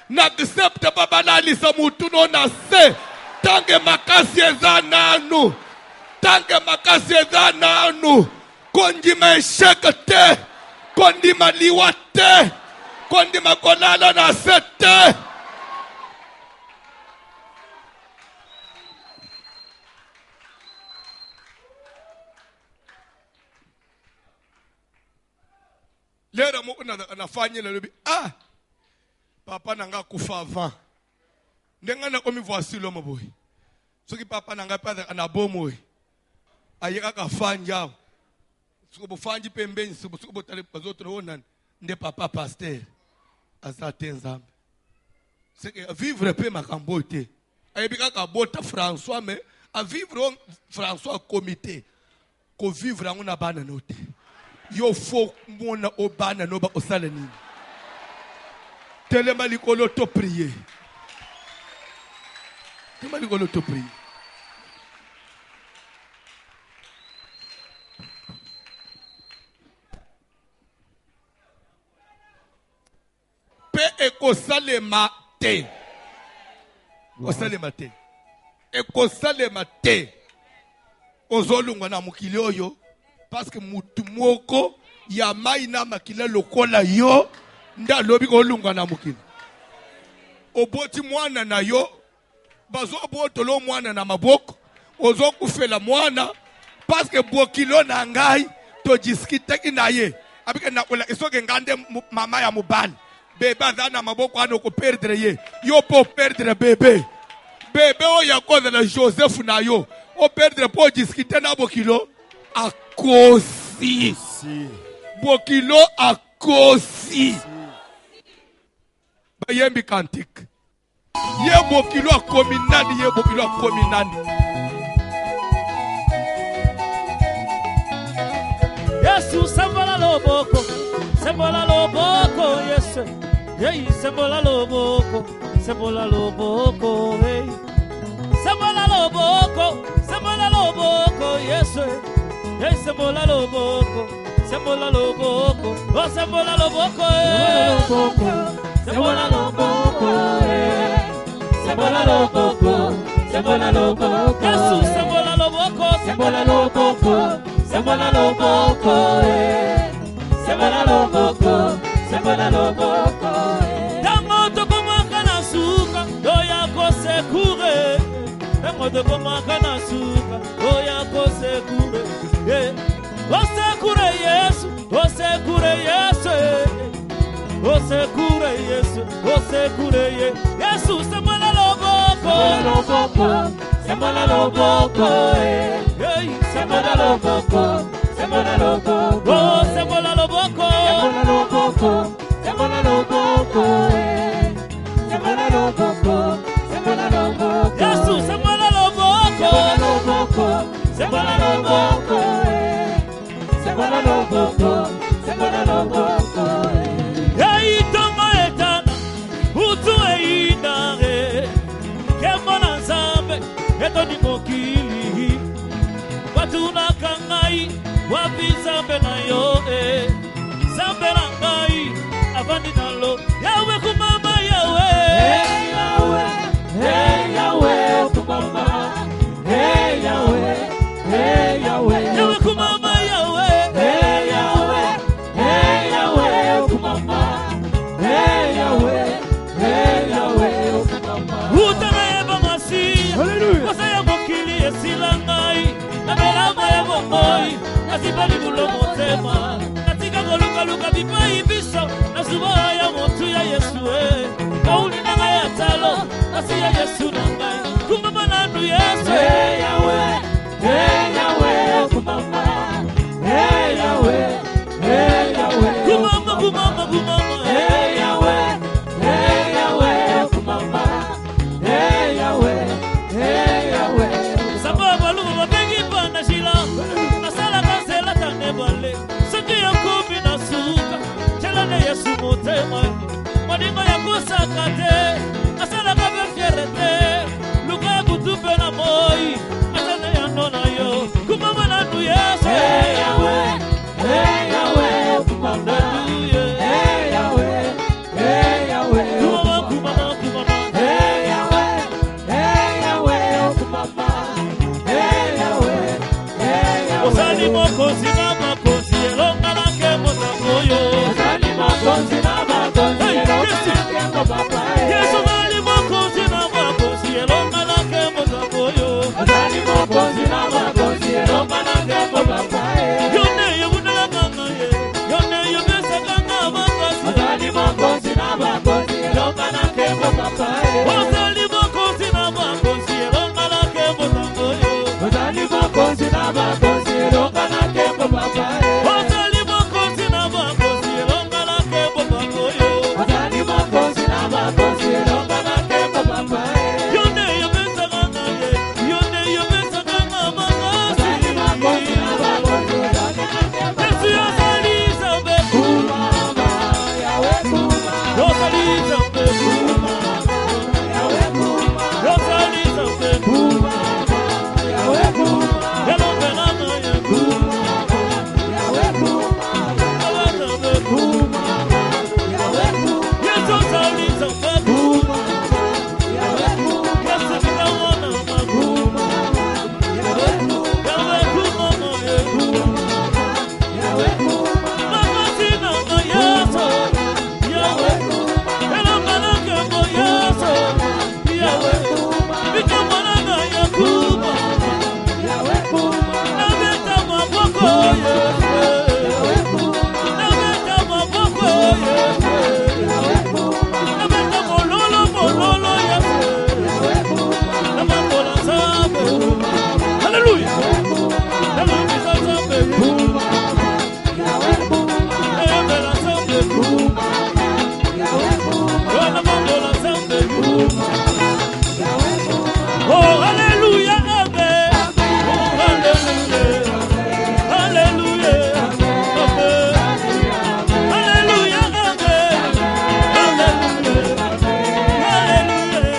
n'accepte pas banali samutuno na se. Tant que makasi eza nanu. Tant que makasi eza nanu. Kondi ma échec te. Kondi ma liwa te. Kondi ma kolala na se te. Lera moko nafanya le lobi papa nanga kufa avant ndenga na komi voici l'homme boy soki papa nanga pa na bomo ayeka ka fanja soko bo fanji pembeni soko bo tale bazoto wona nde papa pasteur azate nzambe c'est que vivre pe makambo te ayebika ka bota François mais à vivre François comité ko vivre ngona bana note. Yo faut mona obana no ba osala nini telema likolo to prier telema likolo to prier pe ekosalema te osalema te ekosalema te ozolungwa na mukili oyo. Parce que mutu moko ya mai na makila lokola yo nda lobi ko lunga na mukila. Oboti mwana na yo bazo botolo mwana na maboko ozo kufela mwana parce que bokilo na ngai to jiskita kinaye abike na ola isoke ngande mama ya mubani bebe azana maboko ano ko perdre ye yo po perdre bebe o ya koza na Joseph na yo o perdre po jiskita na bokilo akosi bokilo akosi bayembi kantik ye bokilo akomi nani ye bokilo akomi nani Yesu sembola loboko Yesu hey sembola loboko hey sembola loboko Yesu hey sembola loboko oh sembola loboko sembola loboko sembola loboko Yesu sembola loboko sembola loboko tango tokomaka na suka doya kosekure tango tokomaka na suka doya kosekure osekure Yesu Yesu sembola loboko sembola loboko sembola loboko sembola loboko sembola loboko sembola loboko Yesu sembola loboko sembola loboko hey tongo etana utu eidare kemona nzambe etoni mokili batuna kangai wapi nzambe na yo nzambe motema moningo ya kosaka te asalaka mpe fiere te luka ya kutu mpe na moi asana yano na yo kumama nanu yesu kumama Osali mokosi na makosi elonga na kemo takoyo Osali mokosi na makosi elonga na kemo papa Yesu osali mokosi na makosi elonga na kemo takoyo Osali mokosi na makosi elonga na kemo papa Yone yebuna nganga ye Yone yebesa nganga makasi Osali mokosi na makosi elonga na kemo papa Osali mokosi na makosi elonga na kemo takoyo Osali mokosi na makosi elonga na kemo papa Osali mokosi na makosi elonga na kemo pakoyo Osali mokosi na makosi elonga na kemo papa Yone yobesa nganga ye Yone yobesa nganga makasi Osali mokosi na makosi elonga na kemo Yesu yosali zambe kumama yawe kumama Yosali zambe kumama yawe kumama Yosali zambe kumama yawe kumama Yalombe nganga ye kumama yawe kumama Yawe kumama yawe kumama Yesu yosali zambe kumama yawe kumama Yesu mikawana kumama yawe kumama Yawe kumama ye kumama yawe kumama Makasi nanga Yesu yawe kumama Elonga na kemo Yesu yawe kumama Mikamwana na ya kumama yawe kumama Nabeta maboko Yesu yawe kumama Nabeta maboko Yesu yawe kumama Nabeta mololo mololo Yesu yawe kumama Namangola zambe Hallelujah Hallelujah zambe yawe kumama Ebela zambe yawe kumama Namangola zambe Oh hallelujah amen Oh hallelujah Hallelujah amen Hallelujah amen Hallelujah Hallelujah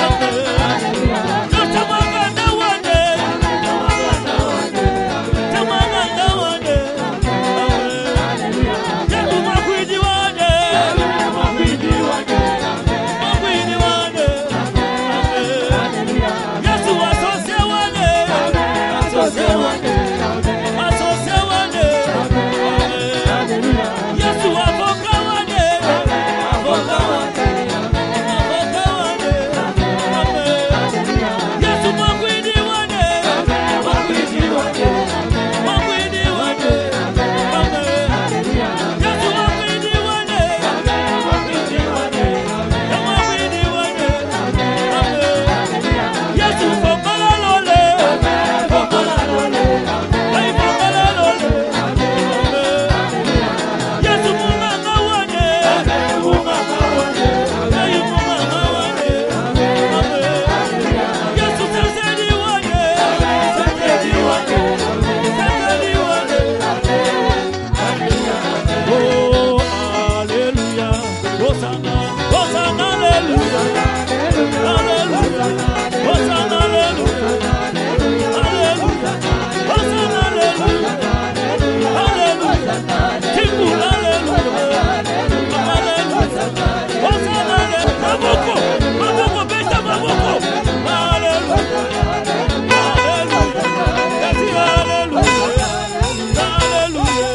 amen Tamanga na wande Tamanga na wande amen Yesu makwidi wande makwidi wande makwidi wande amen Yesu asose wande asose wande asose wande amen Yesu avoka wande avoka wande avoka wande amen Yesu makwidi wande makwidi wande makwidi wande amen Yesu makwidi wande makwidi wande makwidi wande amen Yesu fokola lole fokola lole ai fokola lole amen Yesu munganga wande munganga wande ai munganga wande amen Yesu sesedi wande sesedi wande sesedi wande Oh hallelujah Hosanna Hosanna hallelujah Hallelujah Hosanna hallelujah Hallelujah Hosanna hallelujah Hallelujah Tikula hallelujah Hallelujah Hosanna hallelujah Maboko Maboko beta maboko Hallelujah Hallelujah Kasi hallelujah Hallelujah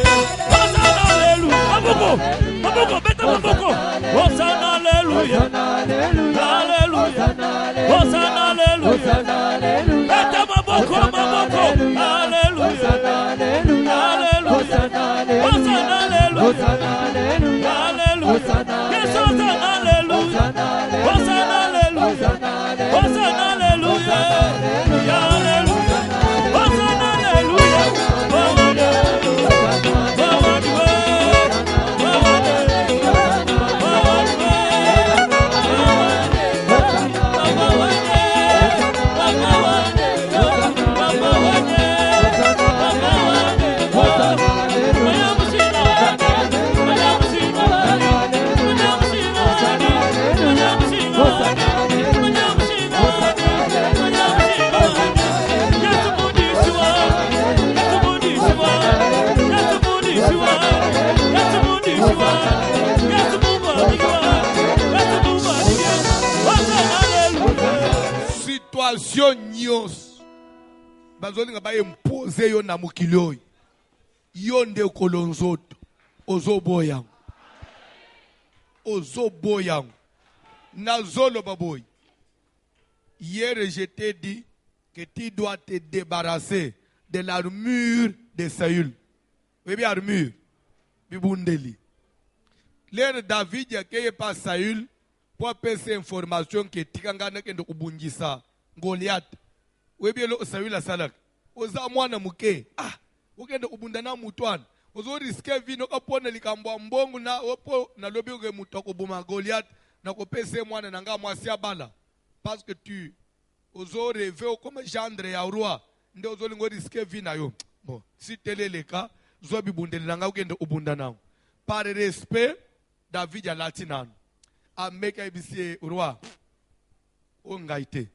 Hosanna hallelujah Maboko Maboko beta maboko Hosanna hallelujah Hallelujah Hosanna hallelujah Beta maboko maboko Hallelujah Hallelujah Hosanna hallelujah Hallelujah Yes Hosanna hallelujah Hosanna hallelujah Hosanna hallelujah Hallelujah Hosanna hallelujah Hallelujah. nation nyos bazolinga ba impose yo na mokili oyo yo nde kolonzoto ozoboya nazolo baboy. Hier je t'ai dit que tu dois te débarrasser de l'armure de Saül. Oui, bien armure. Bibundeli. L'air David a créé par Saül pour passer information que Tikangana kende kubungisa Goliath. Oui, bien le Saül a salak. Oza mwana muke. Ah, ukende kubundana mutwan. Ozo riske vino kapone likambo mbongo na opo na lobi uge mutoko buma Goliath na kopese mwana nanga mwasi abala. Parce que tu ozo rêver comme gendre ya roi. Nde ozo lingo riske vina yo. Bon, si tel est le cas, zobi bundeli nanga ukende ubundana. Par respect, David a latinan. A meka ibisi roi. O ngaite.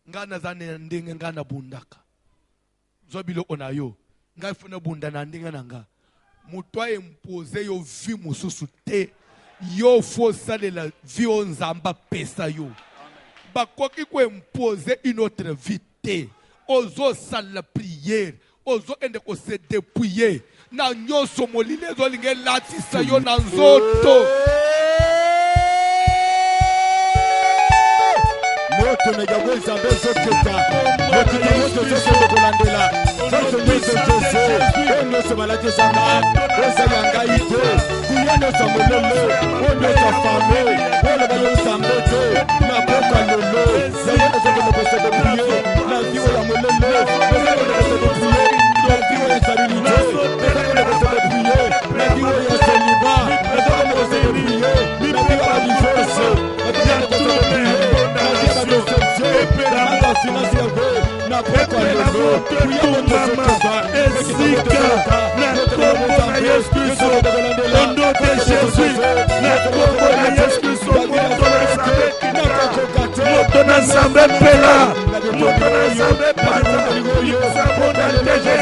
Ngana zane ndenge ngana bundaka. Zobi lo onayo. Nga funa bundana ndenge nanga. Mutwa impose yo vi mususu te. Yo fo sale la vi onzamba pesa yo. Bakoki ko impose une autre vie te. Ozo sale la prière. Ozo ende ko se dépouiller. Na nyoso molile zo linge latisa yo na nzoto. Moto megawe zambe zoketa. Moto nyoso zoso kolandela. Zoso nyoso zoso. Nyoso malade zanga. Oza yanga ito. Kuyano zamololo. Ono za fame. Ono balo zambeto. Na boka lolo. Zayo zoso kose de prier. Na viwo ya mololo. Zoso kose de prier. Na viwo ya sarilite. Zoso kose de prier. Na viwo ya celiba. Zoso kose de prier. Na viwo ya divorce. Na viwo ya prier. Na boka lolo. Kuyano Esika, na kombo na Yesu Kristo, au nom de Jésus, na kombo na Yesu Kristo, moto na Nzambe pela, moto na Nzambe panza, sabona teje,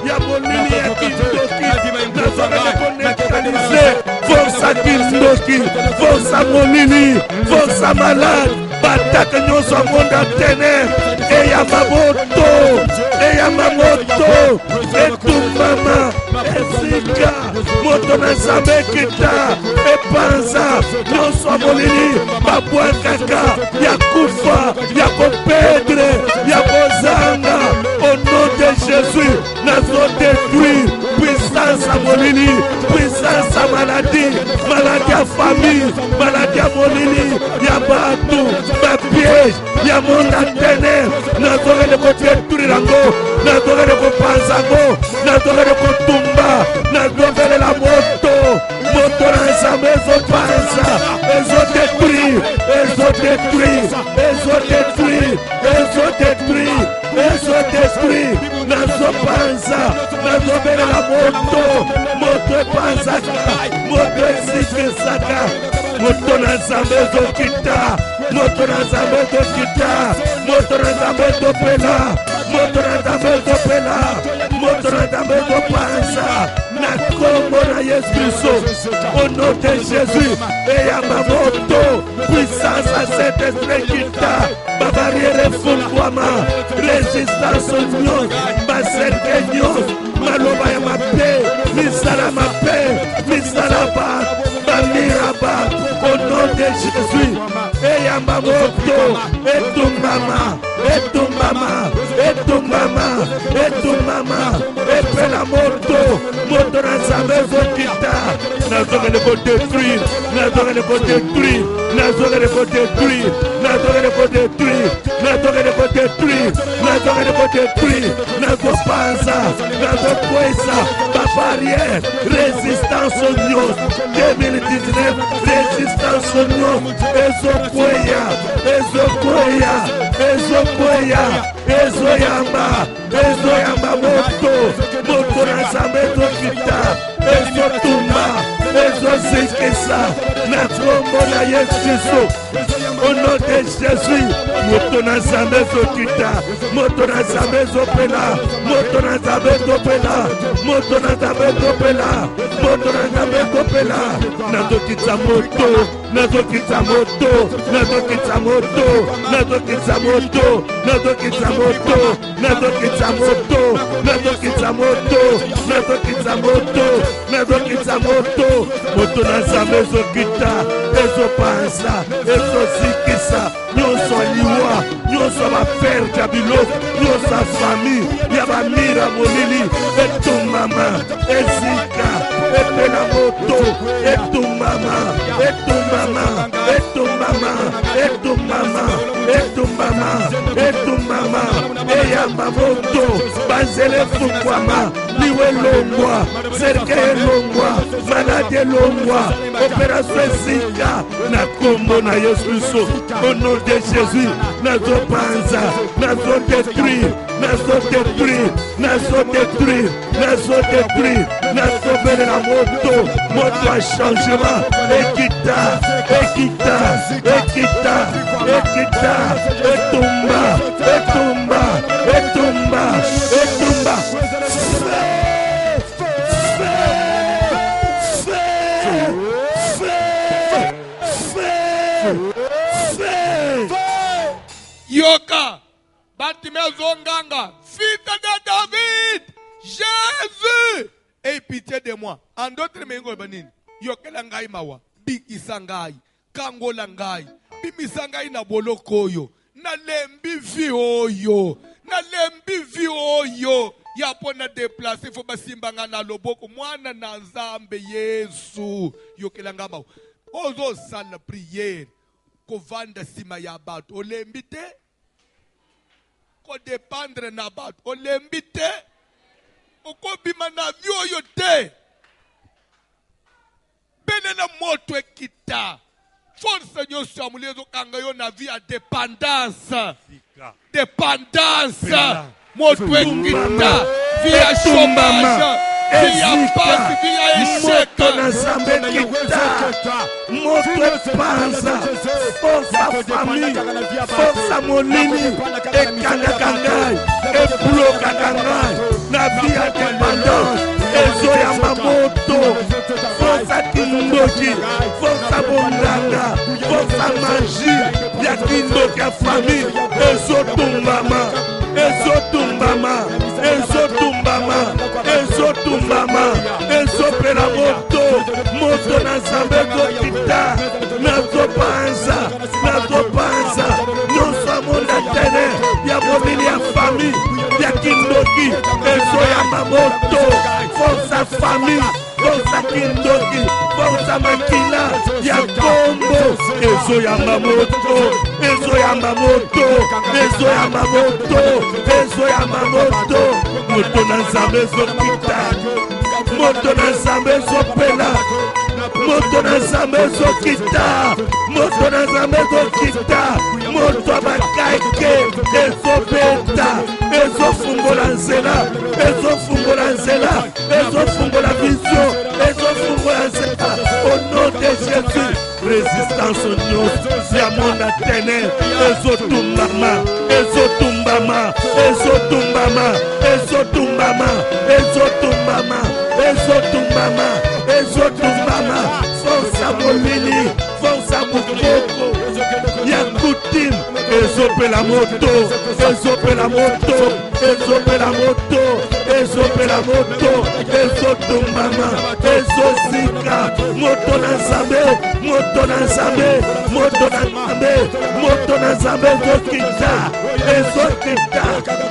ya molili ya kindoki, na zona konektalize, força kindoki, força molili, força malade, bataka nyonso ya monde atene, eya mamoto, etumbama, esika, moto na Nzambe kita, epanza, nyonso ya molili, babwakaka, ya kufa, ya kopedre, ya kozanga, au nom de Jésus, nazo détruire, puissance à molili, puissance à maladie, maladie à famille, maladie à molili, ya batu, ma piège, ya monde à ténèbres, nazo de détruire lango, nazo de kopanzango, nazo de kotumba, nazo de la moto, moto na Nzambe ezopanza, ezodétruire, nazopanza, nazobela la moto epanzaka, moto esikisaka, moto na Nzambe ezokita, moto na Nzambe ezokita, moto na Nzambe ezopela, moto na Nzambe ezopela, moto na Nzambe ezopanza, na kombo na Yesu Kristo, au nom de Jésus, eya mamoto, puissance à cet esprit kita, ma barrière efungwama, résistance nyos, baserke nyos, maloba ya mape, misala mape, misala ba, bamiraba, au nom de Jésus, eya mamoto, etumbama, epela moto, moto na Nzambe ezokita, nazongele kodétruire, nazongele kodétruire, nazongele kodétruire, nazongele kodétruire, nazongele kodétruire, nazongele kodétruire, nazopanza, nazokwesa, babarière, résistance aux nyos, 2019, résistance aux nyos, ezokweya, ezoyamba moto na Nzambe ezokita, ezotumba, ezozikisa, na kombo na Yesu Kristo. au nom de Jésus. Motona Zambe Zokita, Motona Zambe Zopela, Motona Zambe Zopela, Motona Zambe Zopela, Motona Zambe Zopela, Nazokita Moto, Nazokita Moto, Nazokita Moto, Nazokita Moto, Nazokita Moto, Nazokita Moto, Nazokita Moto, Nazokita Moto, Nazokita Moto, Motona Zambe Zokita, Ezopansa, Ezozikisa, nyonso liwa, nyonso bapere Jabilo, nyonso famille, Yabamira Molili, Etumama, Ezika, Epela Moto, Etumama, Etumama, Etumama, Etumama, Etumama, Etumama, Eyamba Moto, Banzele Fukwama, Liwe Longwa, Serke Longwa, Malade Longwa, Opération Ezika, na kombo na Yesu, au nom de Jésus, nazo panza, nazo détruire, nazo détruire, nazo détruire, nazo détruire, nazo belle la moto, moto à changement, Ekita, Ekita, Ekita, Ekita, Etumba, Etumba, Etumba, Etumba. Yoka, Bartimée Zonganga, fils de David, Jésus, aie pitié de moi. En d'autres mengo banin, Yokelangai mawa, Bikisangai, Kangolangai, Bimisangai na bolokoyo, na lembi vioyo, na lembi vioyo. Yapona déplacer, faut basimbanga na loboko, mwana na Nzambe Yesu, Yokelanga mawa. Ozo sala prière. Kovanda sima ya bato olembite ko dépendre na bato olembite okobima na vyoyo te bene na moto ekita force nyonso ya mulezo kanga yo na vie ya dépendance moto ekita vie ya chômage Ezika, moto na Zambe kita, moto panza, força famille, força molini, ekanga kangai, ebloka kangai, na via dépendance, ezoyamba moto, força kindoki, força bondanga, força magie, ya kindoki ya famille, ezotumbama, ezotumbama, ezotumbama, ezotumbama, ezopela moto, moto na Zambe Zokita, nazopanza, nazopanza, nyonso monda tene, ya mobili ya famille, ya kindoki, ezoyamba moto, força famille, força kindoki, força makila, ya kombo, ezoyamba moto, ezoyamba moto, ezoyamba moto, ezoyamba moto, moto na Zambe Zokita, moto na Zambe Zopela, moto na Zambe Zokita, moto na Zambe Zokita, moto abakake, ezopeta, ezofungola nzela, ezofungola nzela, ezofungola vision, ezofungola nzela, au nom de Jésus, résistance nyonso ya monda tene, ezotumbama, ezotumbama, ezotumbama, ezotumbama, ezotumbama, ezotumbama, ezotumbama, força molini, força bukoko, ya kutim, ezopela moto, ezopela moto, ezopela moto, ezopela moto, ezotumbama, ezozika, moto na Zambe, moto na Zambe, moto na Zambe, moto na Zambe Zokita, ezokita,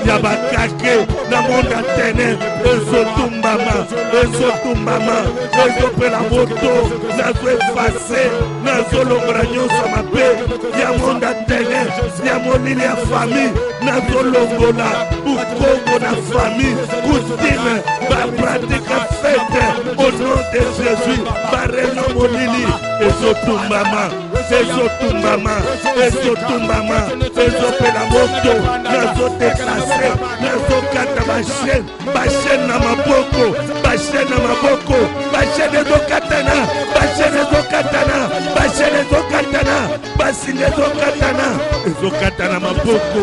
ya bakake, na monda tene, ezotumbama, ezotumbama, ezopela moto, nazo efase, nazo longola nyonso mabe, ya monda tene, ya molili ya famille, nazo longola, ukongo na famille, kutime, bapratika fete, au nom de Jésus, bareno molili, ezotumbama, ezotumbama, ezotumbama, ezopela moto, nazo deklase, nazo kata bachaine na maboko, bachaine na maboko, bachaine ezokatana, bachaine ezokatana, bachaine ezokatana, basinga ezokatana maboko